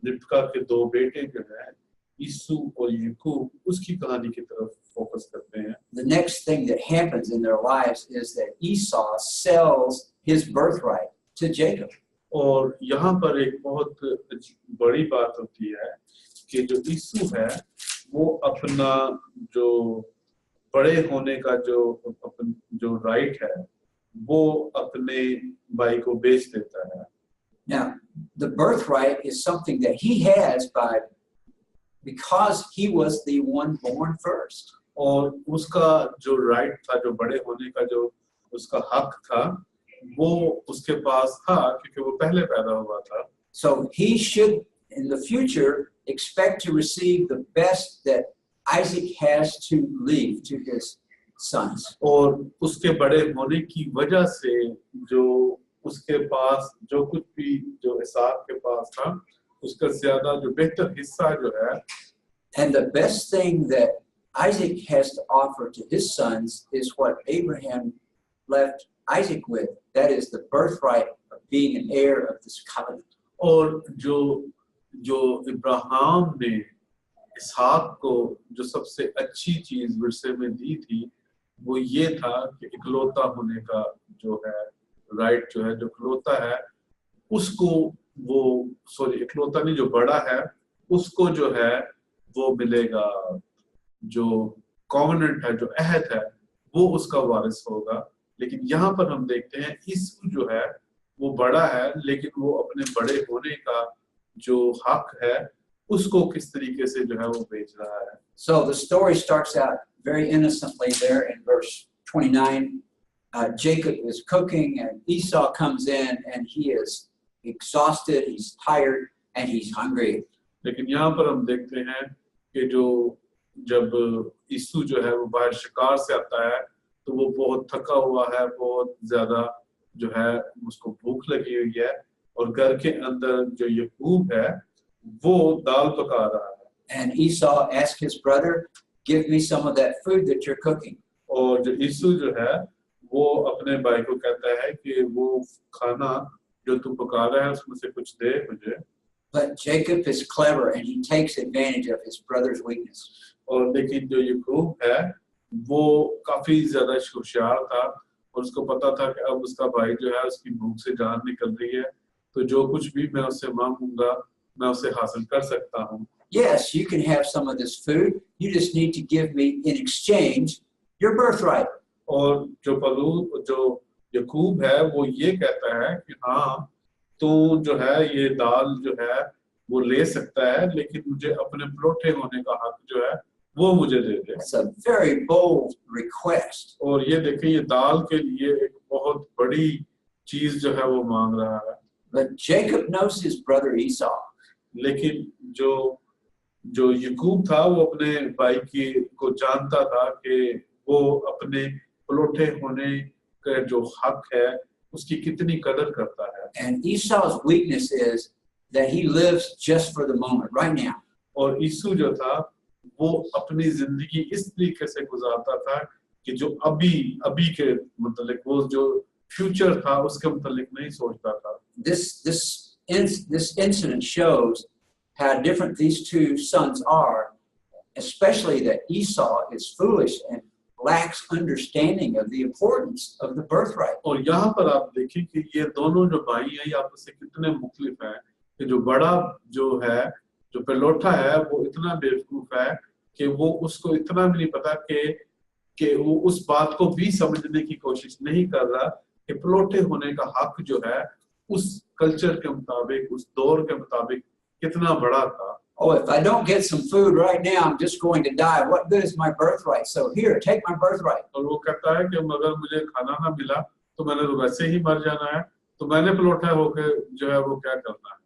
रिबका के 2 बेटे जो हैं यीशु और याकूब उसकी कहानी की तरफ फोकस करते हैं. The next thing that happens in their lives is that Esau sells his birthright to Jacob. और यहाँ पर एक बहुत बड़ी बात होती है कि जो यीशु है वो अपना जो बड़े होने का जो राइट है वो अपने भाई को बेच देता है. Now, the birthright is something that he has because he was the one born first. और उसका जो राइट था, जो बड़े होने का जो उसका हक था, वो उसके पास था क्योंकि वो पहले पैदा हुआ था. So he should in the future expect to receive the best that Isaac has to leave to his sons. और उसके बड़े होने की वजह से जो उसके पास जो कुछ भी जो इसाक के पास था, उसका ज्यादा जो बेहतर हिस्सा जो है, and the best thing that Isaac has to offer to his sons is what Abraham left Isaac with. That is the birthright of being an heir of this covenant. और जो इब्राहिम ने इसहाक को जो सबसे अच्छी चीज विरसे में दी थी, वो ये था कि इकलौता होने का जो है राइट, जो है जो इकलौता है उसको वो इकलौता नहीं, जो बड़ा है उसको जो है वो मिलेगा, जो कॉवेनेंट है, जो अहद है, वो उसका वारिस होगा. लेकिन यहाँ पर हम देखते हैं ईसू जो है वो बड़ा है, लेकिन वो अपने बड़े होने का जो हक है उसको किस तरीके से जो है वो बेच रहा है. So the story starts out very innocently there in verse 29. Jacob is cooking and Esau comes in and he is exhausted, he's tired and he's hungry. लेकिन यहाँ पर हम देखते हैं कि जब ईसू जो है वो बाहर शिकार से आता है तो वो बहुत थका हुआ है, बहुत ज्यादा जो है उसको भूख लगी हुई है, और घर के अंदर जो याकूब है वो दाल पका रहा है. And Esau asked his brother, "Give me some of that food that you're cooking." और जो ईसू जो है वो अपने भाई को कहता है कि वो खाना जो तू पका रहा है उसमें से कुछ दे मुझे. But Jacob is clever and he takes advantage of his brother's weakness. और लेकिन जो याकूब है वो काफी ज्यादा होशियार था और उसको पता था कि अब उसका भाई जो है उसकी भूख से जान निकल रही है, तो जो कुछ भी मैं उससे मांगूंगा मैं उसे हासिल कर सकता हूँ. Yes, you can have some of this food. You just need to give me in exchange your birthright. और जो याकूब है वो ये कहता है कि हाँ तू जो है ये दाल जो है वो ले सकता है, लेकिन मुझे अपने परोठे होने का हक जो है वो मुझे दे दे. It's a very bold request. और ये देखिए ये दाल के लिए एक बहुत बड़ी चीज जो है वो मांग रहा है. But Jacob knows his brother Esau. लेकिन जो याकूब था वो अपने भाई को जानता था कि वो अपने परोठे होने का जो हक है उसकी कितनी कदर करता है. And Esau's weakness is that he lives just for the moment, right now. और ईसू जो था वो अपनी जिंदगी इस तरीके से गुजारता था कि जो अभी के मतलब वो जो फ्यूचर था उसके मतलब नहीं सोचता था. This incident shows how different these two sons are, especially that Esau is foolish and lacks understanding of the importance of the birthright. और यहाँ पर आप देखिए कि ये दोनों जो भाई हैं ये आपस में कितने मुख्तलिफ हैं कि जो बड़ा जो है जो पेलोठा है वो इतना बेवकूफ है कि वो उसको इतना भी नहीं पता कि वो उस बात को भी समझने की कोशिश नहीं कर रहा कि पेलोठे होने का हक जो है उस कल्चर के मुताबिक, उस दौर के मुताबिक कितना बड़ा था. Oh, if I don't get some food right now, I'm just going to die. What good is my birthright? So here, take my birthright. और वो कहता है कि अगर मुझे खाना ना मिला तो मैंने तो वैसे ही मर जाना है, तो मैंने पलोठा होके जो है वो क्या करना है.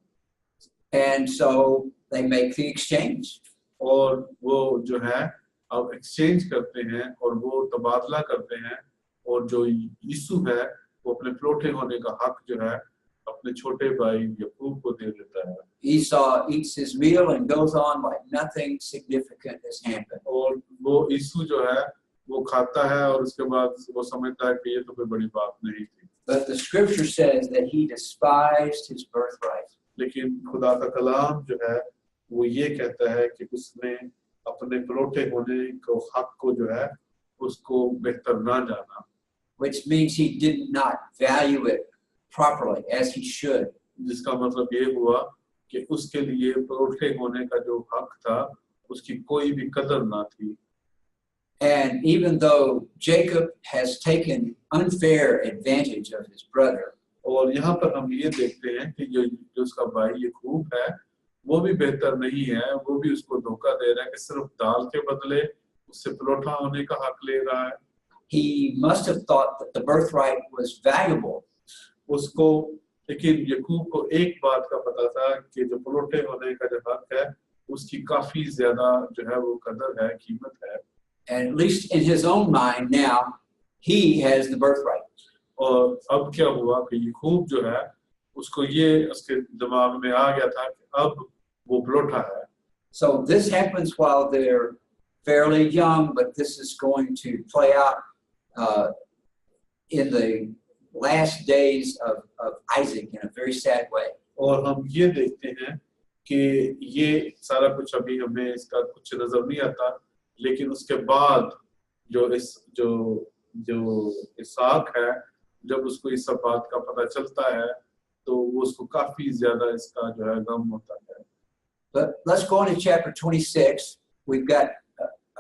And so they make the exchange. और वो जो है अब एक्सचेंज करते हैं और वो तबादला करते हैं, और जो यीशु है वो अपने पलोठे होने का हक जो है अपने छोटे भाई याकूब को दे देता है. Esau eats his meal and goes on like nothing significant has happened. और वो यीशु जो है वो खाता है और उसके बाद वो समझता है कि ये तो कोई बड़ी बात नहीं थी. But the scripture says that he despised his birthright. लेकिन खुदा का कलाम जो है वो ये कहता है कि उसने अपने पलोठे होने को हक को जो है उसको बेहतर ना जाना. Which means he did not value it properly as he should. जिसका मतलब ये हुआ कि उसके लिए परोठे होने का जो हक था उसकी कोई भी कदर ना थी. And even though Jacob has taken unfair advantage of his brother, और यहाँ पर हम ये देखते हैं कि जो उसका भाई याकूब है वो भी बेहतर नहीं है, वो भी उसको धोखा दे रहा है कि सिर्फ दाल के बदले उससे परोठा होने का हक ले रहा है। He must have thought that the birthright was valuable. उसको, लेकिन याकूब को एक बात का पता था कि जो परोठे होने का जो हक है उसकी काफी ज्यादा जो है वो कदर है, कीमत है। And at least in his own mind now, he has the birthright. और अब क्या हुआ कि याकूब जो है उसको ये उसके दिमाग में आ गया था कि अब वो परोठा है। So this happens while they're fairly young, but this is going to play out in the last days of Isaac in a very sad way. और हम ये देखते हैं कि ये सारा कुछ अभी हमें इसका कुछ नजर नहीं आता, लेकिन उसके बाद जो इसहाक है, जब उसको इस सब बात का पता चलता है तो वो उसको काफी ज्यादा इसका जो है गम होता है। But let's go on to chapter 26. We've got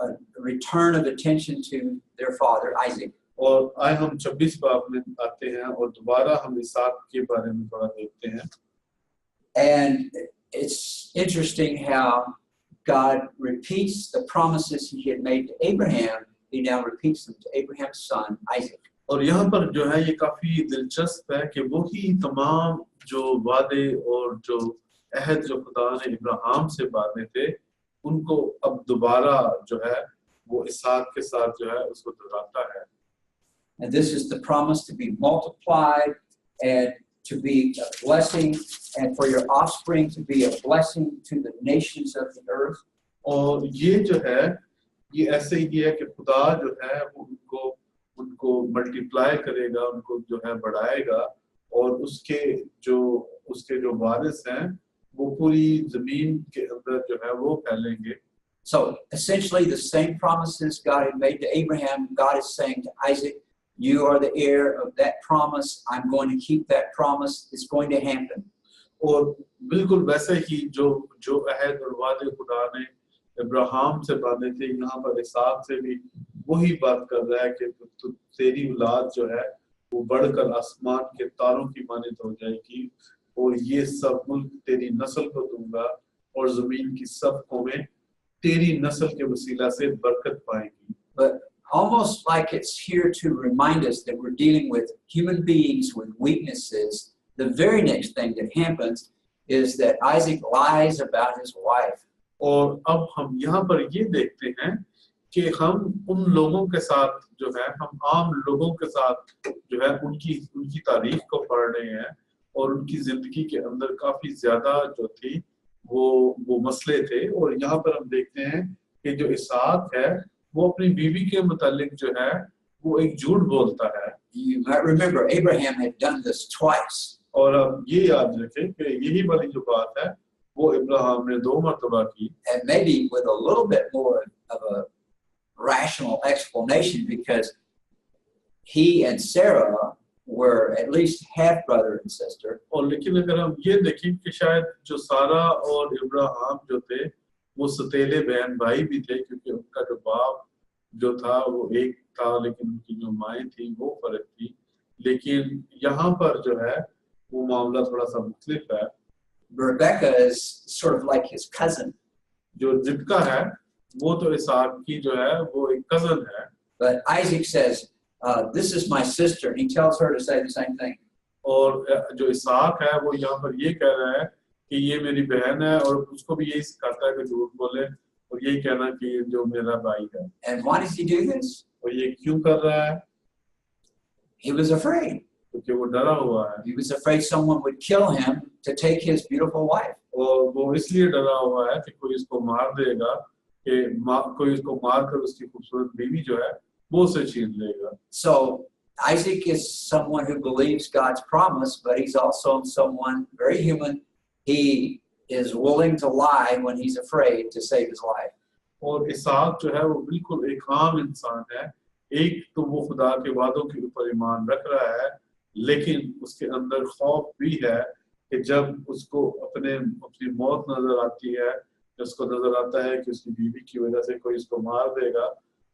a return of attention to their father, Isaac. और आए हम 26 बाब में आते हैं और दोबारा हम इसहाक के बारे में थोड़ा देखते हैं। And it's interesting how God repeats the promises he had made to Abraham. He now repeats them to Abraham's son, Isaac. और यहाँ पर जो है ये काफी दिलचस्प है कि वो ही तमाम जो वादे और जो अहद जो खुदा ने इब्राहिम से बांधे थे उनको अब दोबारा जो है वो इसहाक के साथ जो है उसको दोहराता है। And this is the promise to be multiplied and to be a blessing, and for your offspring to be a blessing to the nations of the earth. और ये जो है ये ऐसे ही है कि खुदा जो है वो उनको मल्टीप्लाई करेगा, उनको जो है बढ़ाएगा और उसके जो वारिस हैं वो पूरी जमीन के अंदर जो है वो फैलेंगे। So essentially the same promises God had made to Abraham, God is saying to Isaac, you are the heir of that promise. I'm going to keep that promise. It's going to happen. और बिल्कुल वैसे ही जो अहद और वादे खुदा ने इब्राहिम से बांधे थे, यहाँ पर इसहाक से भी वही बात कर रहा है कि तेरी औलाद जो है वो बढ़कर आसमान के तारों की मानित हो जाएगी और ये सब मुल्क तेरी नस्ल को दूंगा और जमीन की सब कौमें तेरी नस्ल के वसीला से बरकत पाएंगी। But almost like it's here to remind us that we're dealing with human beings with weaknesses. The very next thing that happens is that Isaac lies about his wife. और अब हम यहाँ पर ये देखते हैं कि हम उन लोगों के साथ जो है हम आम लोगों के साथ जो है उनकी तारीख को पढ़ रहे हैं और उनकी जिंदगी के अंदर काफी ज्यादा जो थी वो मसले थे। और यहाँ पर हम देखते हैं कि जो इसहाक है वो अपनी बीवी के मुतालिक जो है वो एक झूठ बोलता है। You might remember Abraham had done this twice. और अब ये याद रखें कि यही वाली जो बात है वो इब्राहिम ने 2 मरतबा की। And maybe with a little bit more of a rational explanation, because he and Sarah were at least half brother and sister. और लेकिन अगर हम ये देखें कि शायद जो सारा और इब्राहिम जो थे वो सतीले बहन भाई भी थे, क्योंकि उनका जो बाप जो था वो एक था लेकिन उनकी जो माएँ थी वो फर्क थी। लेकिन यहाँ पर जो है वो मामला थोड़ा सा मुख्तलिफ है। Rebecca is sort of like his cousin. जो रिबका है वो तो इसहाक की जो है वो एक कजन है। But Isaac says, this is my sister, and he tells her to say the same thing. और जो इसहाक है वो यहाँ पर ये कह रहा है कि ये मेरी बहन है और उसको भी यही सिखाता है कि झूठ बोले और यही कहना कि जो मेरा भाई है। And why does he do this? और ये क्यों कर रहा है? He was afraid. क्योंकि वो डरा हुआ है। He was afraid someone would kill him to take his beautiful wife. और वो इसलिए डरा हुआ है कि कोई इसको मार देगा, कि कोई इसको मार कर उसकी खूबसूरत बीवी जो है वो उसे छीन लेगा। So Isaac is someone who believes God's promise, but he's also someone very human. He is willing to lie when he's afraid to save his life. और इसहाक जो है वो बिल्कुल एक आम इंसान है। एक तो वो खुदा के वादों के ऊपर ईमान रख रहा है, लेकिन उसके अंदर खौफ भी है कि जब उसको अपनी मौत नजर आती है, उसको नजर आता है कि उसकी बीवी की वजह से कोई इसको मार देगा,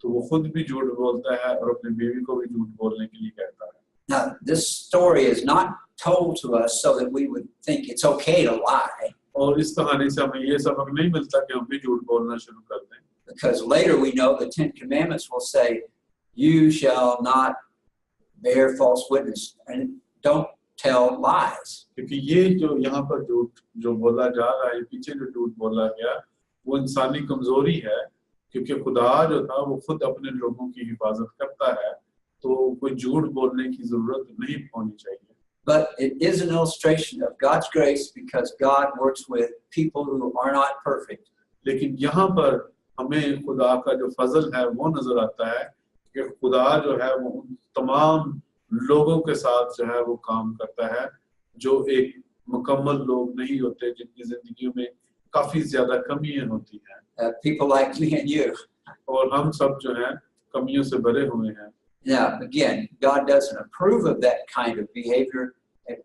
तो वो खुद भी झूठ बोलता है और अपनी बीवी को भी झूठ बोलने के लिए कहता है। Now, this story is not told to us so that we would think it's okay to lie. और इस कहानी से हमें ये सबक नहीं मिलता कि हम भी झूठ बोलना शुरू कर दें. Because later we know the 10 Commandments will say, you shall not bear false witness and don't tell lies. क्योंकि ये जो यहाँ पर झूठ जो बोला जा रहा है, पीछे जो झूठ बोला गया, वो इंसानी कमजोरी है, क्योंकि खुदा जो था वो खुद अपने लोगों की हिफाजत करता है, तो कोई झूठ बोलने की जरूरत नहीं होनी चाहिए. But it is an illustration of God's grace because God works with people who are not perfect. लेकिन यहाँ पर हमें खुदा का जो फजल है वो नजर आता है कि खुदा जो है वो उन तमाम लोगों के साथ जो है वो काम करता है जो एक मुकम्मल लोग नहीं होते, जिनकी जिंदगी में काफी ज्यादा कमियां होती हैं. People like me and you. और हम सब जो हैं कमियों से भरे हुए हैं. Now, again, God doesn't approve of that kind of behavior,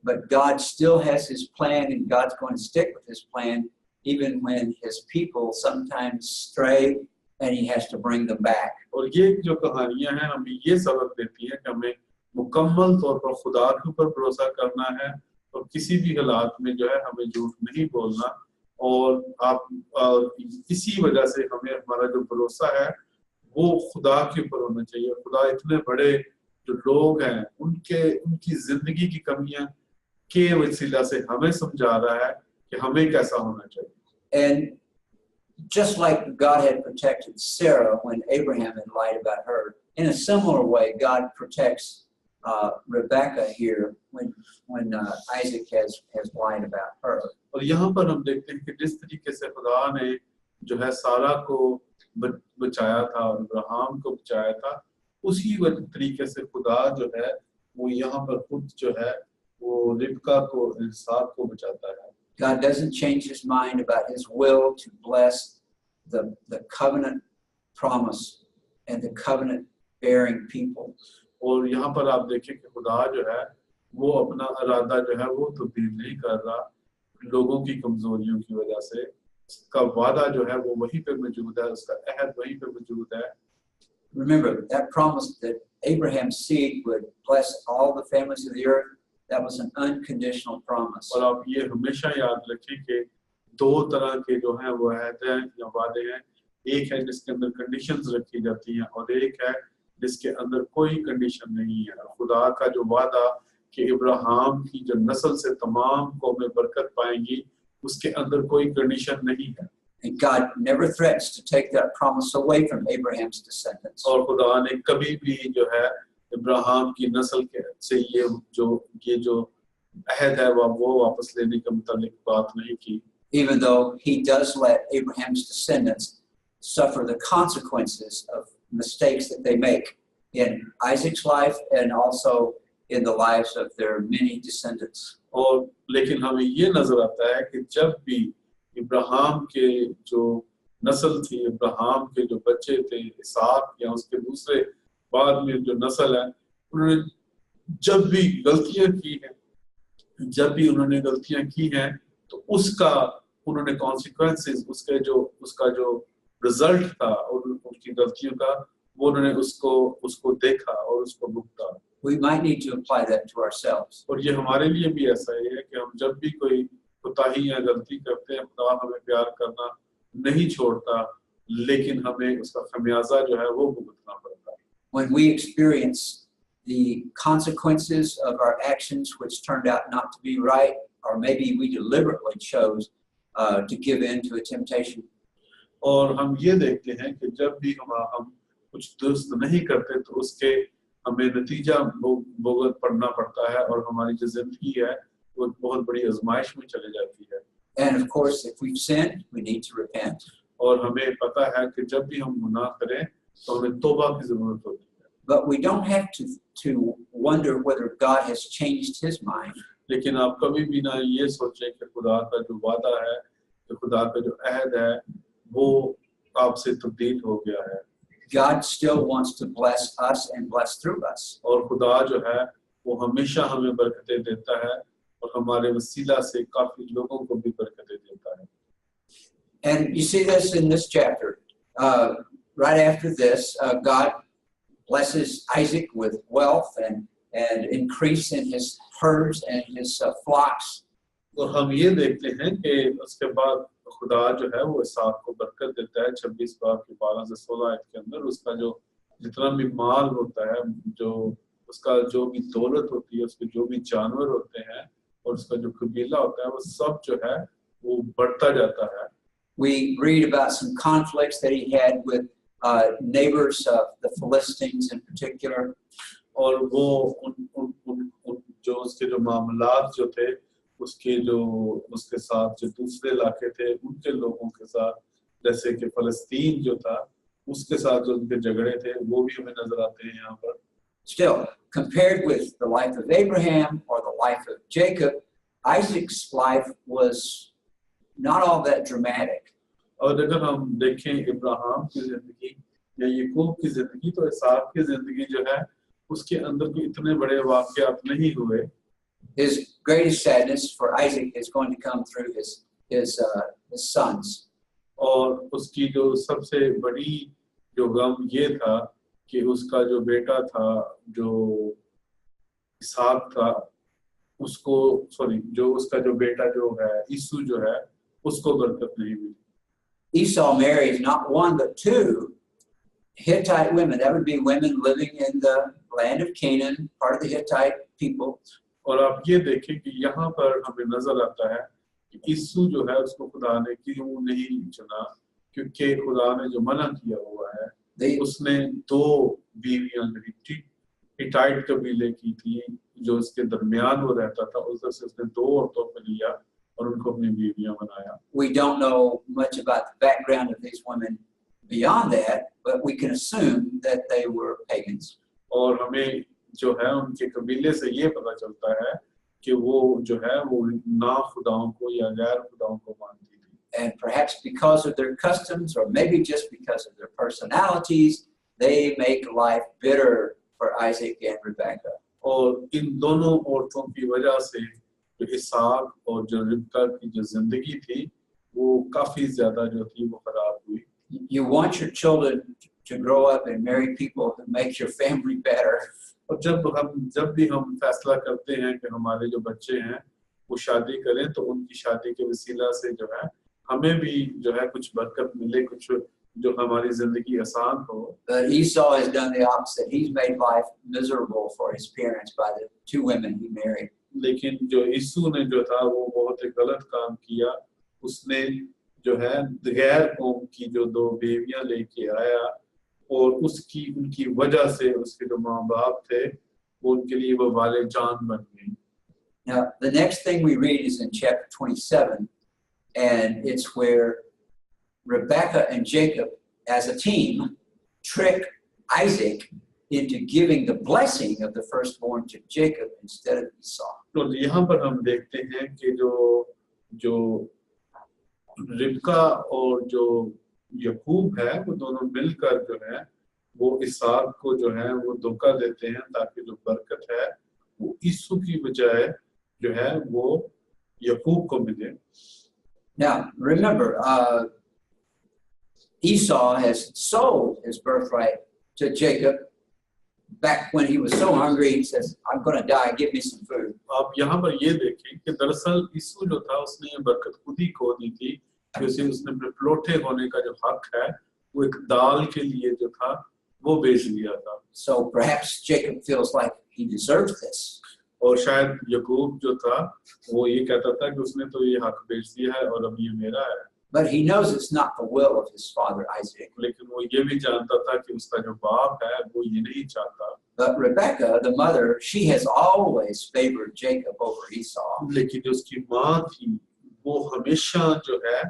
but God still has his plan and God's going to stick with his plan even when his people sometimes stray and he has to bring them back. और ये जो कहानियां हैं हमें ये सबक देती हैं कि हमें मुकम्मल तौर पर खुदा के ऊपर भरोसा करना है और किसी भी हालात में जो है हमें झूठ नहीं बोलना. और इसी वजह से हमें हमारा जो भरोसा है वो खुदा के ऊपर होना चाहिए. खुदा इतने बड़े जो लोग हैं उनकी जिंदगी की कमियां के वसीला से हमें समझा रहा है कि हमें कैसा होना चाहिए. And just like God had protected Sarah when Abraham had lied about her, in a similar way, God protects Rebecca here when Isaac has lied about her. और यहाँ पर हम देखते हैं कि जिस तरीके से खुदा ने जो है सारा को बचाया था और अब्राहम को बचाया था, उसी तरीके से खुदा जो है वो यहाँ पर खुद जो है वो रिबका को इसहाक को बचाता है. God doesn't change his mind about his will to bless the covenant promise and the covenant bearing people. और यहाँ पर आप देखें कि खुदा जो है वो अपना इरादा जो है वो तब्दील नहीं कर रहा लोगों की कमजोरियों की वजह से. उसका वादा जो है वो वहीं पे मौजूद है, उसका अहद वहीं पे मौजूद है. Remember that promise that Abraham's seed would bless all the families of the earth. That was an unconditional promise. और आप ये हमेशा याद रखें कि दो तरह के जो हैं वो अहद हैं या वादे हैं. एक है जिसके अंदर कंडीशंस रखी जाती हैं और एक है जिसके अंदर कोई कंडीशन नहीं है. खुदा का जो वादा कि इब्राहिम की जो नस्ल से तमाम कौमें बरकत पाएंगी, उसके अंदर कोई कंडीशन नहीं है. And God never threatens to take that promise away from Abraham's descendants. और खुदा ने कभी भी जो है इब्राहिम की नस्ल के से ये जो अहद है वो वापस लेने के मुतालिक बात नहीं की. Even though he does let Abraham's descendants suffer the consequences of mistakes that they make in Isaac's life and also in the lives of their many descendants. और लेकिन हमें ये नजर आता है कि जब भी इब्राहिम के जो नस्ल थी, इब्राहिम के जो बच्चे थे इसहाक या उसके दूसरे बाद में जो नस्ल है, उन्होंने जब भी गलतियां की हैं तो उसका उन्होंने कॉन्सिक्वेंसेस उसका जो रिजल्ट था और उनकी गलतियों का वो उन्होंने उसको देखा और उसको भुगता. We might need to apply that to ourselves. और ये हमारे लिए भी ऐसा ही है कि हम जब भी कोई कोताही या गलती करते हैं, खुदा हमें प्यार करना नहीं छोड़ता, लेकिन हमें उसका खमियाजा जो है वो भुगतना पड़ता है. When we experience the consequences of our actions which turned out not to be right, or maybe we deliberately chose to give in to a temptation. और हम ये देखते हैं कि जब भी हम कुछ दुरुस्त नहीं करते तो उसके हमें नतीजा भुगत पड़ना पड़ता है और हमारी जो जिंदगी है वो बहुत बड़ी आजमाइश में चली जाती है. And of course, if we've sinned, we need to repent. और हमें पता है कि जब भी हम गुनाह करें तो हमें तौबा की जरूरत होती है. But we don't have to wonder whether God has changed his mind. लेकिन आप कभी भी ना ये सोचें कि खुदा का जो वादा है, कि खुदा का जो अहद है वो आपसे तब्दील हो गया है. God still wants to bless us and bless through us. और खुदा जो है वो हमेशा हमें बरकतें देता है और हमारे वसीला से काफी लोगों को भी बरकतें देता है. And you see this in this chapter. Right after this, God blesses Isaac with wealth and increase in his herds and his flocks. और हम ये देखते हैं कि उसके बाद खुदा जो है वो इसहाक को बरकत देता है 26 बाब के 12 से 16 आयत के अंदर। उसका जो जितना भी माल होता है, जो उसका जो भी दौलत होती है, उसके जो भी जानवर होते हैं और उसका जो कबीला होता है, वो सब जो है वो बढ़ता जाता है। We read about some conflicts that he had with neighbors of the Philistines in particular. और वो उन जो उसके जो मामलात जो थे, उसके जो उसके साथ जो दूसरे इलाके थे उनके लोगों के साथ, जैसे कि फलस्तीन जो था उसके साथ जो उनके झगड़े थे, वो भी हमें नजर आते हैं यहाँ पर। Still, compared with the life of Abraham or the life of Jacob, Isaac's life was not all that dramatic. और अगर हम देखें इब्राहिम की जिंदगी या याकूब की जिंदगी, तो इसहाक की जिंदगी जो है उसके अंदर कोई इतने बड़े वाकयात नहीं हुए। His greatest sadness for Isaac is going to come through his sons. और उसकी जो सबसे बड़ी जो गम ये था कि उसका जो बेटा था, जो इसहाक था, उसको जो उसका जो बेटा जो है ईसू जो है, उसको बरकत नहीं मिली। Esau marries not one but two Hittite women. That would be women living in the land of Canaan, part of the Hittite people. और आप ये देखें कि यहाँ पर हमें नजर आता है कि ईसू जो है उसको खुदा ने क्यों नहीं चुना, क्योंकि खुदा ने जो मना किया हुआ है, उसने दो बीवियां हिटाइट कबीले की थी, जो उसके दरमियान वो रहता था, उधर से उसने दो औरतों को लिया और उनको अपनी बीवियां बनाया। We don't know much about the background of these women beyond that, but we can assume that they were pagans. और हमें जो है उनके कबीले से ये पता चलता है कि वो जो है वो ना खुदाओं को या गैर खुदाओं को मानती थी। And perhaps because of their customs, or maybe just because of their personalities, they make life bitter for Isaac and Rebekah. और इन दोनों औरतों की वजह से जो इसहाक और जो रिबका की जो जिंदगी थी, वो काफी ज्यादा जो थी वो खराब हुई। You want your children to grow up and marry people who make your family better. और जब भी हम फैसला करते हैं कि हमारे जो बच्चे हैं वो शादी करें, तो उनकी शादी के वसीला से जो है हमें भी जो है कुछ बरकत मिले, कुछ जो हमारी जिंदगी आसान हो। But Esau has done the opposite. He's made life miserable for his parents by the two women he married. लेकिन जो यीशु ने जो था वो बहुत ही गलत काम किया। उसने जो है गैर कौम की जो दो बेवियां लेके आया, और उनकी वजह से उसके जो माँ बाप थे वो उनके लिए वो वाले जान बन गई। Now, the next thing we read is in chapter 27, and it's where Rebekah and Jacob, as a team, trick Isaac into giving the blessing of the firstborn to Jacob instead of Esau. तो यहाँ पर हम देखते हैं कि जो रिबका और जो याकूब है, वो दोनों मिलकर जो है वो इसहाक को जो है वो धोखा देते हैं, ताकि जो बरकत है वो यीशु की बजाय जो है वो याकूब को मिले। Now, remember, Esau has sold his birthright to Jacob back when he was so hungry. He says, "I'm going to die. Give me some food." आप यहाँ पर ये देखें कि दरअसल यीशु जो था उसने ये बरकत खुद ही खो दी थी, कि उसने अपने प्लोटे होने का जो हक है वो एक दाल के लिए जो था वो बेच दिया था। So perhaps Jacob feels like he deserves this. और शायद याकूब जो था वो ये कहता था कि उसने तो ये हक बेच दिया है और अब ये मेरा है। But he knows it's not the will of his father Isaac. लेकिन वो ये भी जानता था कि उसका जो बाप है वो ये नहीं चाहता। But Rebekah, the mother, she has always favored Jacob over Esau. लेकिन जो उसकी माँ थी वो हमेशा जो है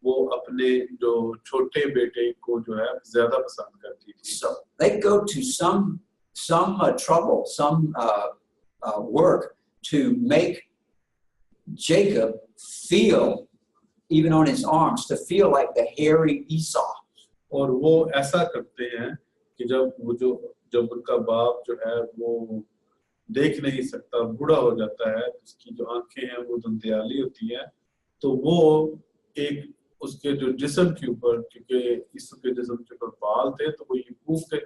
वो अपने जो छोटे बेटे को जो है ज्यादा पसंद करती थी। So they go to some trouble, some work to make Jacob feel, even on his arms, to feel like the hairy Esau. और वो ऐसा करते हैं कि जब उनका बाप जो है वो देख नहीं सकता, बूढ़ा हो जाता है, उसकी जो आंखें हैं वो धुंधियाली होती हैं, तो वो एक उसके जो जिस्म के ऊपर, क्योंकि यीशु के जिस्म के ऊपर बाल थे, तो वो याकूब के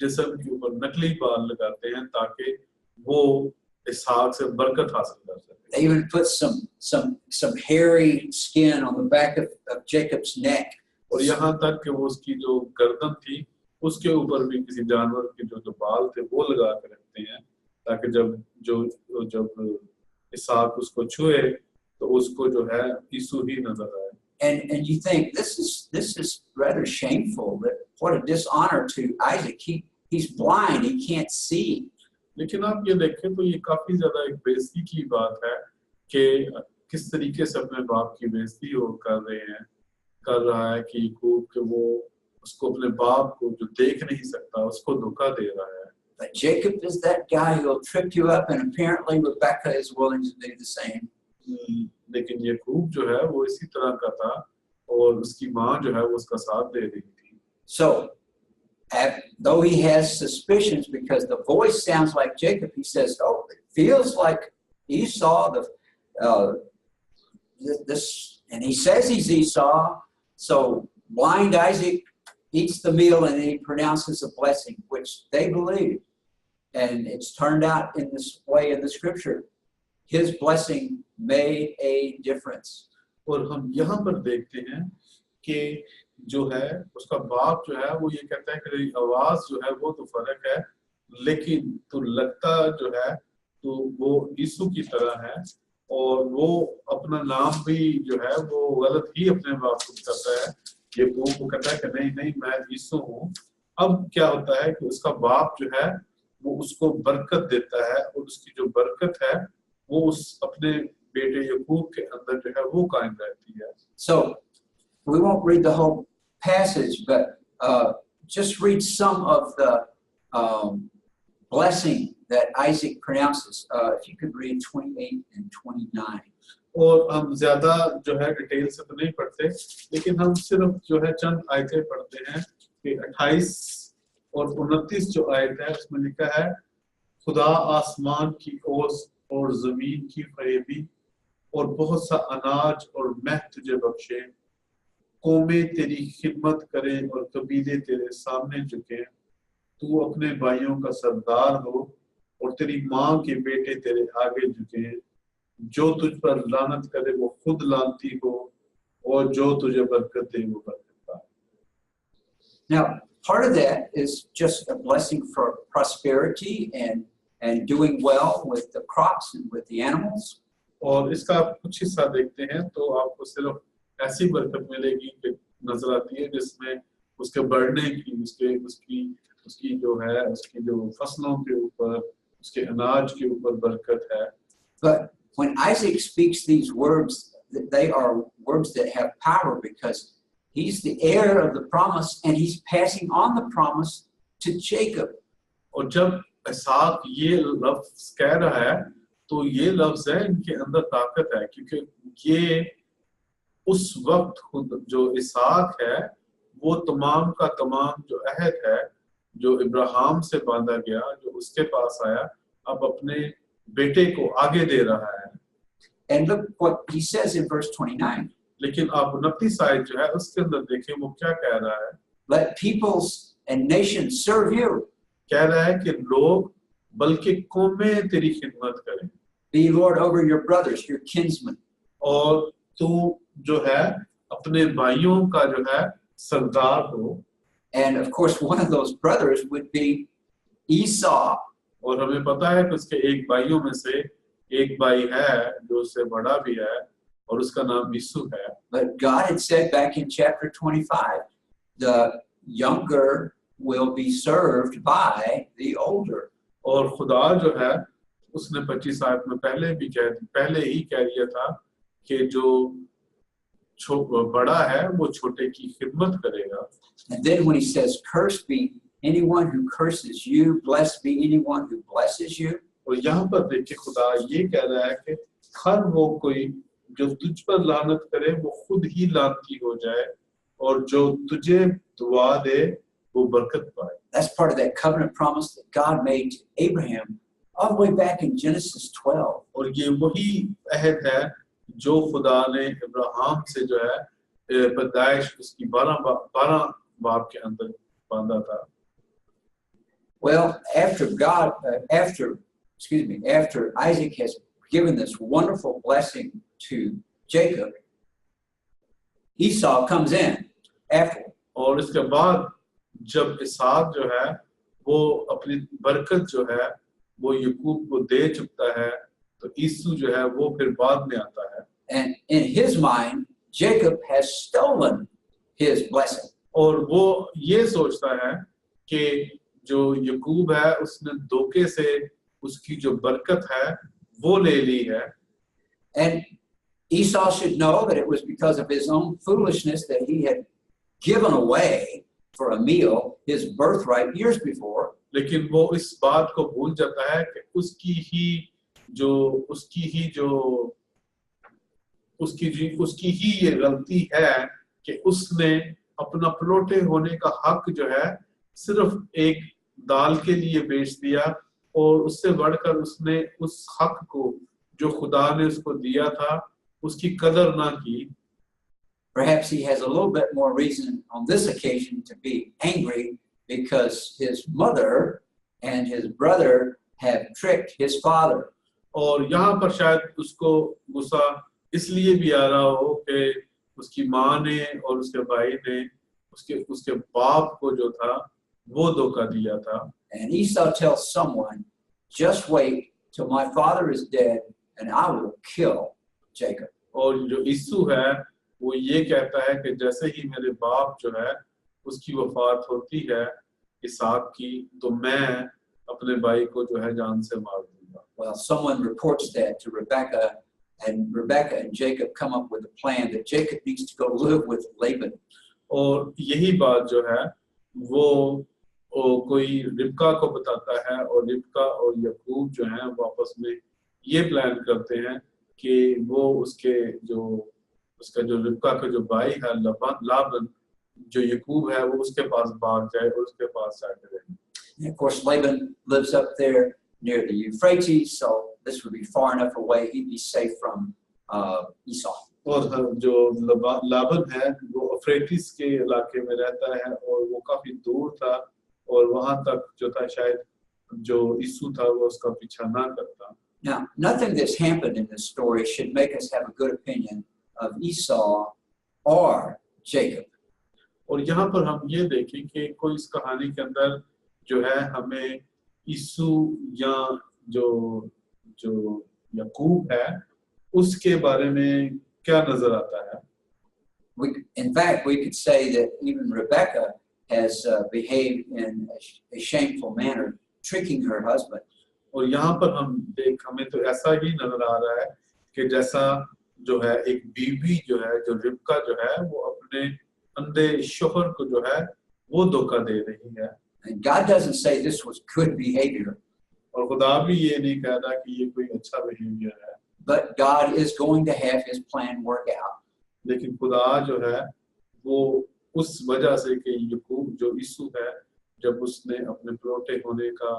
जिस्म के ऊपर नकली बाल लगाते हैं ताकि वो इसहाक से बरकत हासिल कर सके। They even put some hairy skin on the back of Jacob's neck. और यहाँ तक कि वो उसकी जो गर्दन थी उसके ऊपर भी किसी जानवर के जो बाल थे वो लगा के रखते हैं ताकि जब इसहाक उसको छुए तो उसको जो है यीशु ही नजर आए। And you think this is rather shameful. That what a dishonor to Isaac. He's blind. He can't see. लेकिन आप ये देखें तो ये काफी ज्यादा एक बेइज्जती की बात है कि किस तरीके से अपने बाप की बेइज्जती वो कर रहा है कि याकूब के वो उसको अपने बाप को जो देख नहीं सकता उसको धोखा दे रहा है। But Jacob is that guy who will trip you up, and apparently Rebecca is willing to do the same. लेकिन याकूब जो है वो इसी तरह का था और उसकी माँ जो है वो उसका साथ दे रही थी। So, though he has suspicions because the voice sounds like Jacob, he says, "Oh, it feels like Esau." This, and he says he's Esau. So blind Isaac eats the meal and then he pronounces a blessing, which they believe, and it's turned out in this way in the scripture. His blessing made a difference. और हम यहाँ पर देखते हैं कि जो है उसका बाप जो है वो ये कहता है कि तेरी आवाज जो है वो तो फर्क है लेकिन तू लगता जो है तो वो यीशु की तरह है और वो अपना नाम भी जो है वो गलत ही अपने बाप को कहता है। ये वो कहता है कि नहीं मैं यीशु हूँ। अब क्या होता है कि उसका बाप जो है वो उसको बरकत देता है और उसकी जो बरकत है वो उस अपने बेटे याकूब के अंदर जो है वो कायम रहती है। So we won't read the whole passage, but just read some of the blessing that Isaac pronounces. If you could read 28 and 29. और हम ज्यादा जो है डिटेल से तो नहीं पढ़ते लेकिन हम सिर्फ जो है चंद आयतें पढ़ते हैं कि 28 और 29 जो आयत है उसमें लिखा है खुदा आसमान की ओस और जमीन की फरेबी और बहुत सा अनाज और मह तुझे बख्शे कौमें तेरी खिदमत करें और कबीले तेरे सामने झुके तू अपने भाइयों का सरदार हो और तेरी माँ के बेटे तेरे आगे झुके जो तुझ पर लानत करे वो खुद लानती हो और जो तुझे बरकत दे वो बरकत पाए। Now, part of that is just a blessing for prosperity and doing well with the crops and with the animals. और इसका आप कुछ हिस्सा देखते हैं तो आपको सिर्फ ऐसी बरकत मिलेगी कि नजर आती है जिसमें उसके बढ़ने की उसकी जो है उसकी जो फसलों के ऊपर उसके अनाज के ऊपर बरकत है। But when Isaac speaks these words, they are words that have power because he's the heir of the promise and he's passing on the promise to Jacob. और जब इसहाक ये लफ्ज कह रहा है तो ये लफ्ज है इनके अंदर ताकत है क्योंकि ये उस वक्त खुद जो इसहाक है वो तमाम का तमाम जो अहद है जो इब्राहिम से बांधा गया जो उसके पास आया अब अपने बेटे को आगे दे रहा है। And look what he says in verse 29. लेकिन आप 29 आयत जो है उसके अंदर देखें वो क्या कह रहा है। Let peoples and nations serve you. कह रहा है कि लोग बल्कि कौमें तेरी खिदमत करें। Be Lord over your brothers, your kinsmen. और तू जो है अपने भाइयों का जो है सरदार हो। And of course one of those brothers would be Esau. और हमें पता है कि उसके एक भाइयों में से एक भाई है जो उससे बड़ा भी है और उसका नाम यीशु है। But God had said back in chapter 25, the younger will be served by the older. और खुदा जो है उसने 25 आयत में पहले ही कह दिया था कि जो बड़ा है वो छोटे की खिदमत करेगा। And then when he says, "Cursed be anyone who curses you, blessed be anyone who blesses you." और यहाँ पर देखिए खुदा ये कह रहा है कि हर वो कोई जो तुझ पर लानत करे वो खुद ही लानती हो जाए और जो तुझे दुआ दे वो बरकत पाए। That's part of that covenant promise that God made to Abraham all the way back in Genesis 12. और ये वही अहद है जो खुदा ने इब्राहिम से जो है पैदाइश उसकी 12 बाब के अंदर बांधा था। Well, after after Isaac has given this wonderful blessing to Jacob, Esau comes in after. और इसके बाद जब इसहाक जो है वो अपनी बरकत जो है वो याकूब को दे चुकता है, तो ईसु जो है वो फिर बाद में आता है. And in his mind, Jacob has stolen his blessing. और वो ये सोचता है कि जो याकूब है उसने धोखे से उसकी जो बरकत है वो ले ली है. And Esau should know that it was because of his own foolishness that he had given away for a meal his birthright years before. लेकिन वो इस बात को भूल जाता है कि उसकी ही ये गलती है कि उसने अपना परोठे होने का हक जो है सिर्फ एक दाल के लिए बेच दिया, और उससे बढ़कर उसने उस हक को जो खुदा ने उसको दिया था उसकी कदर ना की. Perhaps he has a little bit more reason on this occasion to be angry because his mother and his brother have tricked his father. और यहाँ पर शायद उसको गुस्सा इसलिए भी आ रहा हो कि उसकी माँ ने और उसके भाई ने उसके बाप को जो था वो धोखा दिया था. And Esau tells someone, just wait till my father is dead and I will kill Jacob. और जो ईसु है वो ये कहता है कि जैसे ही मेरे बाप जो है उसकी वफात होती है इसहाक की, तो मैं अपने भाई को जो है जान से मार दूंगा. Well, someone reports that to Rebecca, and Rebecca and Jacob come up with a plan that Jacob needs to go live with Laban. और यही बात जो है वो कोई रिबका को बताता है, और रिबका और याकूब जो हैं वो आपस में ये प्लान करते हैं कि वो उसका जो रिबका का जो भाई है लाबन, जो याकूब है वो उसके पास भाग जाए और उसके पास जाके रहे. And of course, Laban lives up there near the Euphrates, so this would be far enough away, he'd be safe from Esau. और जो लाबन है वो अफ्रेटिस के इलाके में रहता है और वो काफी दूर था, और वहां तक जो था शायद जो ईसु था वो उसका पीछा ना करता. Now, nothing that's happened in this story should make us have a good opinion of Esau or Jacob. और यहाँ पर हम ये देखें कि कोई इस कहानी के अंदर जो है हमें ईसु या जो याकूब है उसके बारे में क्या नजर आता है. In fact, we could say that even Rebecca has behaved in a shameful manner, tricking her husband. और यहाँ पर हमें तो ऐसा ही नजर आ रहा है कि जैसा जो है एक बीवी जो है जो रिबका जो है वो अपने अंधे शोहर को जो है वो धोखा दे रही है. And God doesn't say this was good behavior. और खुदा भी ये नहीं कह रहा कि ये कोई अच्छा बिहेवियर है. But God is going to have his plan work out. लेकिन खुदा जो है वो उस वजह से कि याकूब जो ईसु है जब उसने अपने परोठे होने का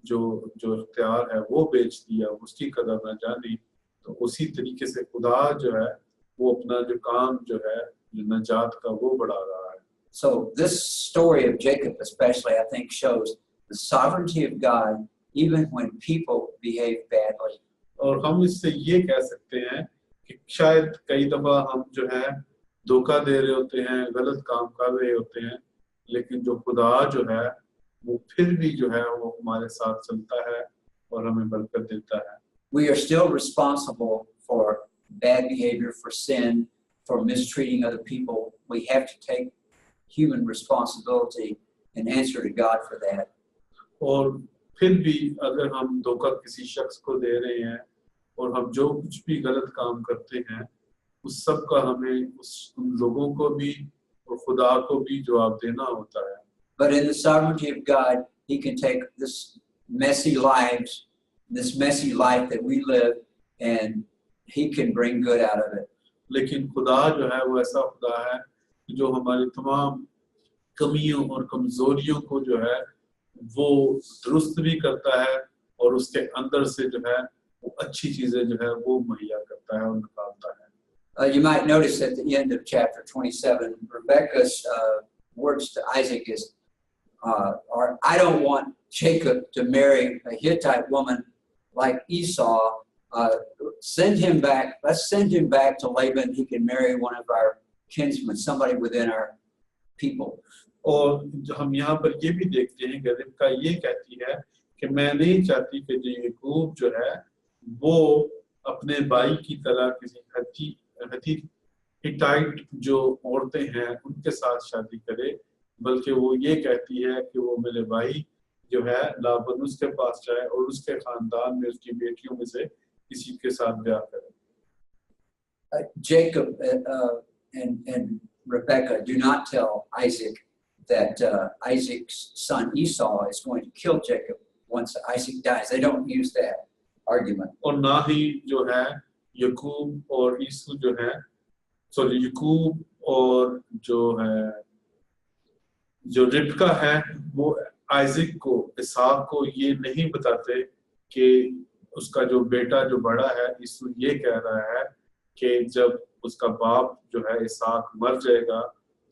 जो इख्तियार है वो बेच दिया, उसकी कदर न जानी, तो उसी तरीके से खुदा जो है वो अपना जो काम जो है जो नजात का वो बढ़ा रहा है. So this story of Jacob especially, I think, shows the sovereignty of God even when people behave badly. और हम इससे ये कह सकते हैं कि शायद कई दफा हम जो है धोखा दे रहे होते हैं, गलत काम कर रहे होते हैं, लेकिन जो खुदा जो है वो फिर भी जो है वो हमारे साथ चलता है और हमें बरकत देता है. We are still responsible for bad behavior, for sin, for mistreating other people. We have to take human responsibility and answer to God for that. और फिर भी अगर हम धोखा किसी शख्स को दे रहे हैं और हम जो कुछ भी गलत काम करते हैं उस सब का हमें उन लोगों को भी और खुदा को भी जवाब देना होता है. But in the sovereignty of God, he can take this messy life that we live, and he can bring good out of it. लेकिन खुदा जो है वो ऐसा खुदा है जो हमारी तमाम कमियों और कमजोरियों को जो है वो दुरुस्त भी करता है और उसके अंदर से जो है वो अच्छी चीजें जो है वो मुहैया करता है और निकालता है. You might notice at the end of chapter 27, Rebecca's words to Isaac is, I don't want Jacob to marry a Hittite woman like Esau, send him back. Let's send him back to Laban. He can marry one of our kinsmen, somebody within our people. और हम यहाँ पर ये भी देखते हैं कि रिबका ये कहती है कि मैं नहीं चाहती कि जो याकूब जो है वो अपने भाई की तरह किसी हिटाइट जो औरतें हैं उनके साथ शादी करे, बल्कि वो ये कहती है कि वो मेरे भाई जो है लाबन उसके पास जाए और उसके खानदान में उसकी बेटियों में से किसी के साथ ब्याह करे. Jacob and Rebekah do not tell Isaac that Isaac's son Esau is going to kill Jacob once Isaac dies. They don't use that argument. और ना ही जो है याकूब और ईसू जो है याकूब और जो है जो रिबका है वो आइजक को इसहाक को ये नहीं बताते कि उसका जो बेटा जो बड़ा है ईसू ये कह रहा है कि जब उसका बाप जो है इसहाक मर जाएगा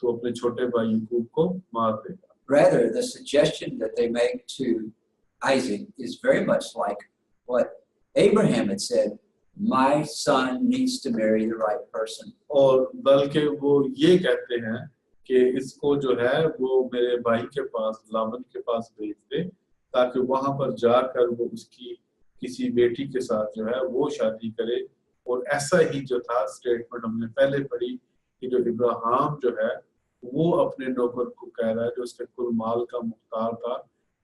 तो अपने छोटे भाई याकूब को मार देगा. Rather, the suggestion that they make to Isaac is very much like what Abraham had said, my son needs to marry the right person. और बल्कि वो ये कहते हैं कि इसको जो है वो मेरे भाई के पास लाबन के पास भेज दे ताकि वहां पर जाकर वो उसकी किसी बेटी के साथ जो है वो शादी करे. और ऐसा ही जो था स्टेटमेंट हमने पहले पढ़ी कि जो इब्राहिम जो है वो अपने नौकर को कह रहा है जो उसके कुल माल का मुख्तार था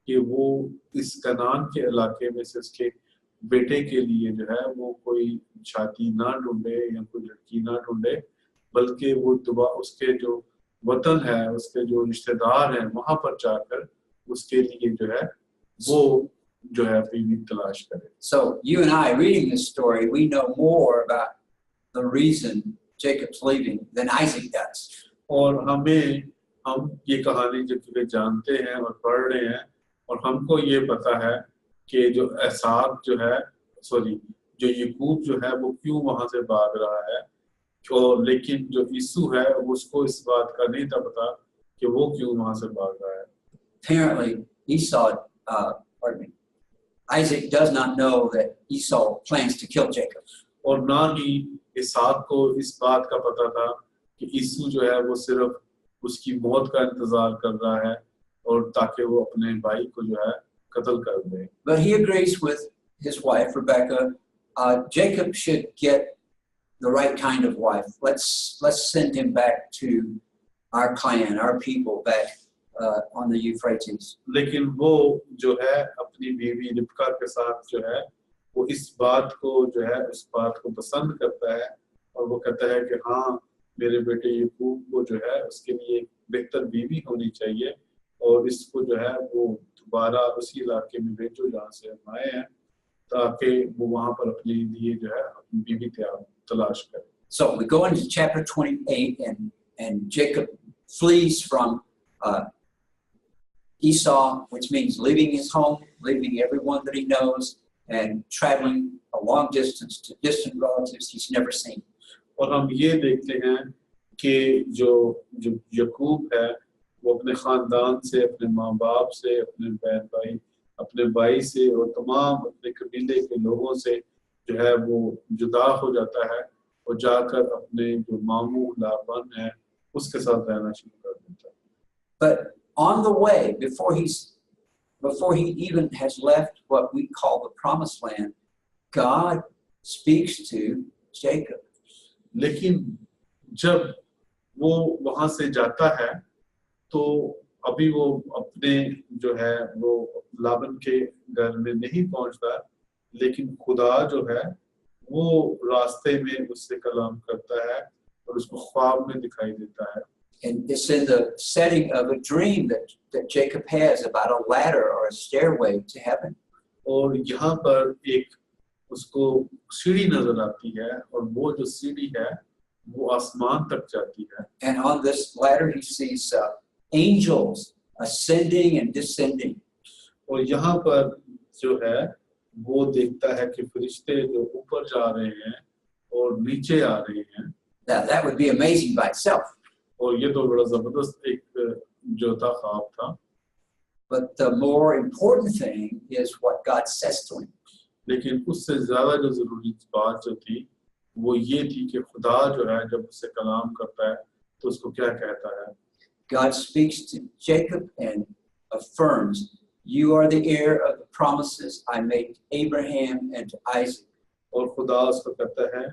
कि वो इस कनान के इलाके में से उसके बेटे के लिए जो है वो कोई शादी ना ढूंढे या कोई लड़की ना ढूंढे, बल्कि वो दुआ उसके जो वतन है उसके जो रिश्तेदार हैं वहां पर जाकर उसके लिए जो है वो जो है बीवी तलाश करे. So you and I reading this story, we know more about the reason Jacob's leaving than Isaac does. और हम ये कहानी जो जानते हैं और पढ़ रहे हैं और हमको ये पता है कि जो इसहाक जो है जो याकूब जो है वो क्यों वहां से भाग रहा है, और लेकिन जो यीशु है उसको इस बात का नहीं था पता कि वो क्यों वहां से भाग रहा है. Apparently Isaac does not know that Esau plans to kill Jacob. और ना ही इसहाक को इस बात का पता था कि यीशु जो है वो सिर्फ उसकी मौत का इंतजार कर रहा है और ताकि वो अपने भाई को जो है कत्ल कर दे. But he agrees with his wife Rebekah. Jacob should get the right kind of wife. Let's send him back to our clan, our people, back on the Euphrates. लेकिन वो जो है अपनी बीवी रिबका के साथ जो है वो इस बात को जो है उस बात को पसंद करता है और वो कहता है कि हाँ मेरे बेटे याकूब को जो है उसके लिए एक बेहतर बीवी होनी चाहिए और इसको जो है वो दोबारा उसी इलाके में भेजो जहाँ से हम आए हैं ताकि वो वहाँ पर अपने लिए जो है अपनी बीवी तलाश करे. So we go into chapter 28 and Jacob flees from Esau, which means leaving his home, leaving everyone that he knows, and traveling a long distance to distant relatives he's never seen. और हम ये देखते हैं कि जो याकूब है वो अपने खानदान से, अपने माँ बाप से, अपने बहन भाई, अपने भाई से और तमाम अपने कबीले के लोगों से जो है वो जुदा हो जाता है और जाकर अपने जो मामू लाबान है उसके साथ रहना शुरू कर देता है. But on the way, before he even has left what we call the promised land, God speaks to Jacob. लेकिन जब वो वहां से जाता है तो अभी वो अपने जो है वो लाबन के घर में नहीं पहुंचता, लेकिन खुदा जो है वो रास्ते में उससे कलाम करता है और उसको ख्वाब में दिखाई देता है. And it's in the setting of a dream that Jacob has about a ladder or a stairway to heaven. और यहाँ पर एक उसको सीढ़ी नजर आती है और वो जो सीढ़ी है वो आसमान तक जाती है. And on this ladder he sees angels ascending and descending. और यहाँ पर जो है वो देखता है कि फरिश्ते जो ऊपर जा रहे हैं और नीचे आ रहे हैं. Now that would be amazing by itself. और ये तो बड़ा जबरदस्त एक जो था ख्वाब था. But the more important thing is what God says to him. लेकिन उससे ज्यादा जो जरूरी बात जो थी वो ये थी कि खुदा जो है जब उससे कलाम करता है तो उसको क्या कहता है. God speaks to Jacob and affirms, "You are the heir of the promises I made to Abraham and to Isaac." और खुदा उसको कहता है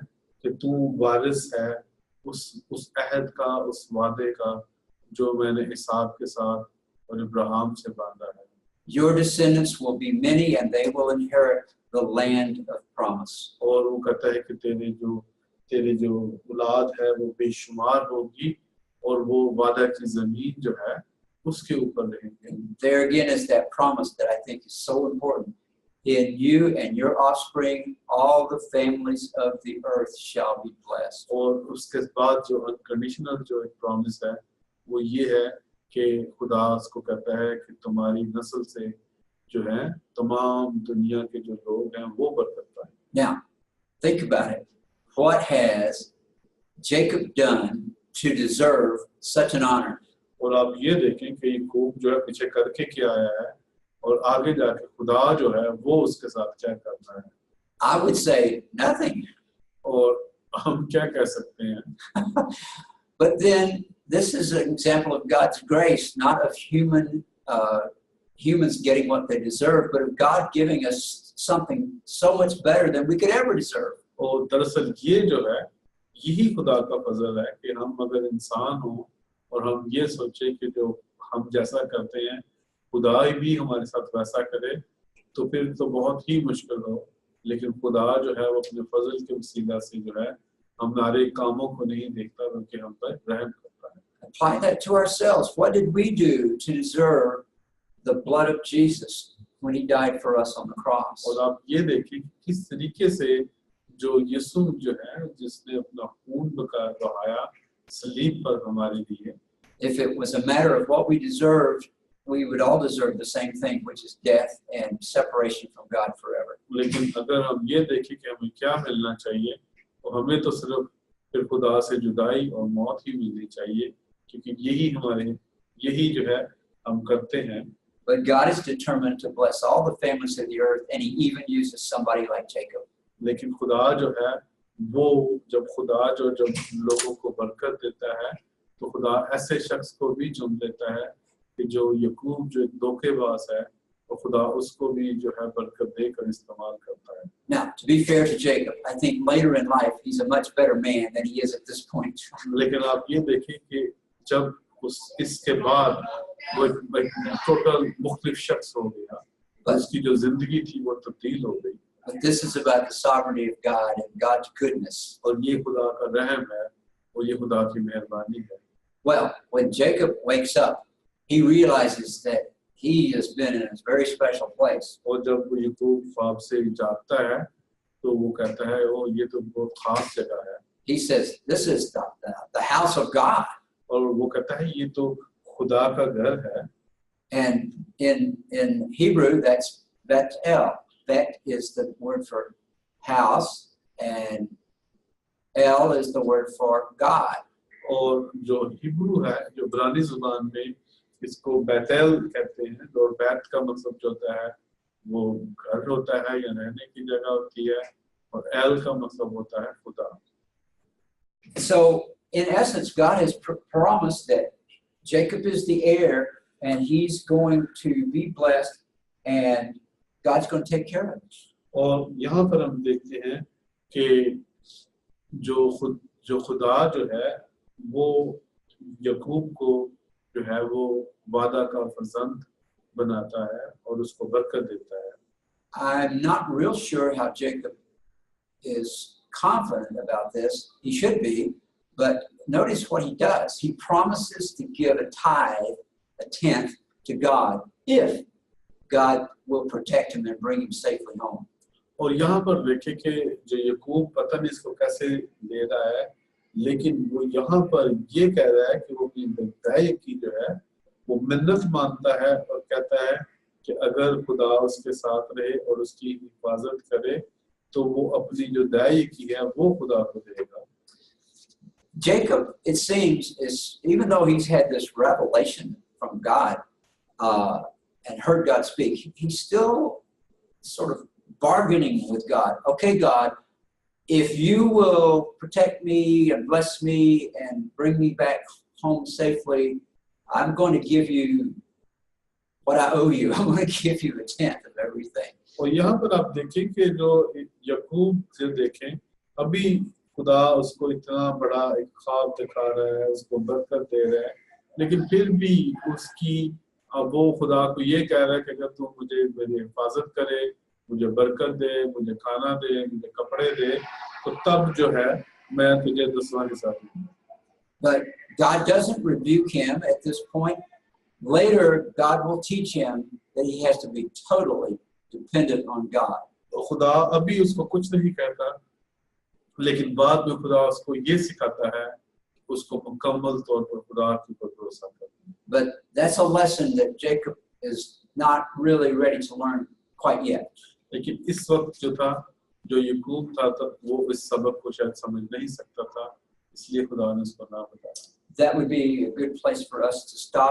कि तू वारिस है उस अहद का, उस वादे का जो मैंने इसहाक के साथ और इब्राहिम से बांधा है. Your descendants will be many and they will inherit the land of promise. और वो कहता है कि तेरी जो औलाद है वो बेशुमार होगी और वो वादा की जमीन जो है उसके ऊपर रहेंगे. And there again is that promise that I think is so important. In you and your offspring, all the families of the earth shall be blessed. और उसके बाद जो अनकंडीशनल जो एक प्रॉमिस है वो ये है कि खुदा उसको कहता है कि तुम्हारी नस्ल से जो है तमाम दुनिया के जो लोग हैं वो बरकत पाएंगे. Now, think about it. What has Jacob done to deserve such an honor? और आप ये देखें कि याकूब जो है पीछे करके क्या आया है और आगे जाके खुदा जो है वो उसके साथ क्या करना है. I would say nothing. और हम क्या कह सकते हैं. But then this is an example of God's grace, not of humans getting what they deserve, but of God giving us something so much better than we could ever deserve. और दरअसल ये जो है यही खुदा का फजल है कि हम अगर इंसान हो और हम ये सोचे कि जो हम जैसा करते हैं खुदा भी हमारे साथ वैसा करे तो फिर तो बहुत ही मुश्किल हो. लेकिन खुदा जो है वो अपने फजल के वसीला से जो है हमारे कामों को नहीं देखता बल्कि हम पर रहम करता है. Apply that to ourselves. What did we do to deserve the blood of Jesus when he died for us on the cross? और आप ये देखें किस तरीके से जो यीशु जो है जिसने अपना खून बहाया सलीब पर हमारे लिए. If it was a matter of what we deserved, we would all deserve the same thing, which is death and separation from God forever. लेकिन अगर हम ये देखें कि हमें क्या मिलना चाहिए तो हमें तो सिर्फ फिर खुदा से जुदाई और मौत ही मिलनी चाहिए क्योंकि यही जो है हम करते हैं. But God is determined to bless all the families of the earth, and he even uses somebody like Jacob. लेकिन खुदा जो है वो जब लोगों को बरकत देता है तो खुदा ऐसे शख्स को भी चुन लेता है कि जो याकूब जो एक धोखेबाज है तो खुदा उसको भी जो है बरकत देकर इस्तेमाल करता है. Now, to be fair to Jacob, I think later in life he's a much better man than he is at this point. लेकिन आप ये देखें कि जब इसके बाद वो एक टोटल मुख्तलिफ शख्स हो गया उसकी जो जिंदगी थी वो तब्दील हो गई. But this is about the sovereignty of God and God's goodness. और ये खुदा का रहम है और ये खुदा की मेहरबानी है. Well, when Jacob wakes up, he realizes that he has been in a very special place. और जब वो याकूब ख्वाब से जागता है तो वो कहता है ओ ये तो बहुत खास जगह है. He says, "This is the house of God." और वो कहता है ये तो खुदा का घर है. And in Hebrew, that's Bet-el. Bet is the word for house, and El is the word for God. और जो हिब्रू है जो इब्रानी जुबान में इसको बैतेल कहते हैं और बैत का मतलब जो होता है वो घर होता है या रहने की जगह होती है और एल का मतलब होता है खुदा. So in essence, God has promised that Jacob is the heir and he's going to be blessed and God's going to take care of it. और यहाँ पर हम देखते हैं कि जो खुदा जो है वो याकूब को जो है वो वादा का फर्जंद बनाता है और उसको बरकत देता है. I'm not real sure how Jacob is confident about this. He should be, but notice what he does. He promises to give a tithe, a tenth, to God if God will protect him and bring him safely home. और यहाँ पर देखें कि जो याकूब पता नहीं इसको कैसे ले रहा है लेकिन वो यहाँ पर ये कह रहा है कि वो अपनी दाई की जो है वो मिन्नत मानता है और कहता है कि अगर खुदा उसके साथ रहे और उसकी हिफाजत करे तो वो अपनी जो दाई की है वो खुदा को देगा. Jacob, it seems, is even though he's had this revelation from God and heard God speak, he's still sort of bargaining with God. Okay, God, if you will protect me and bless me and bring me back home safely, I'm going to give you what I owe you. I'm going to give you a tenth of everything. और यहाँ पर आप देखें कि जो याकूब से देखें अभी खुदा उसको इतना बड़ा एक ख्वाब दिखा रहा है, उसको बरकत दे रहा है, लेकिन फिर भी उसकी वो खुदा को ये कह रहा है कि अगर तू मुझे मेरी हिफाजत करे, मुझे बरकत दे, मुझे खाना दे, मुझे कपड़े दे, तो तब जो है मैं तुझे 10वां हिस्सा दूंगा. But God doesn't rebuke him at this point. Later, God will teach him that he has to be totally dependent on God. तो खुदा अभी उसको कुछ नहीं कहता, लेकिन बाद में खुदा उसको ये सिखाता है उसको मुकम्मल तौर पर खुदा के ऊपर भरोसा करना. But that's a lesson that Jacob is not really ready to learn quite yet. लेकिन इस वक्त जो था, जो याकूब था, तब वो इस सबक को शायद समझ नहीं सकता था, इसलिए खुदा ने उसको ना बताया. That would be a good place for us to stop.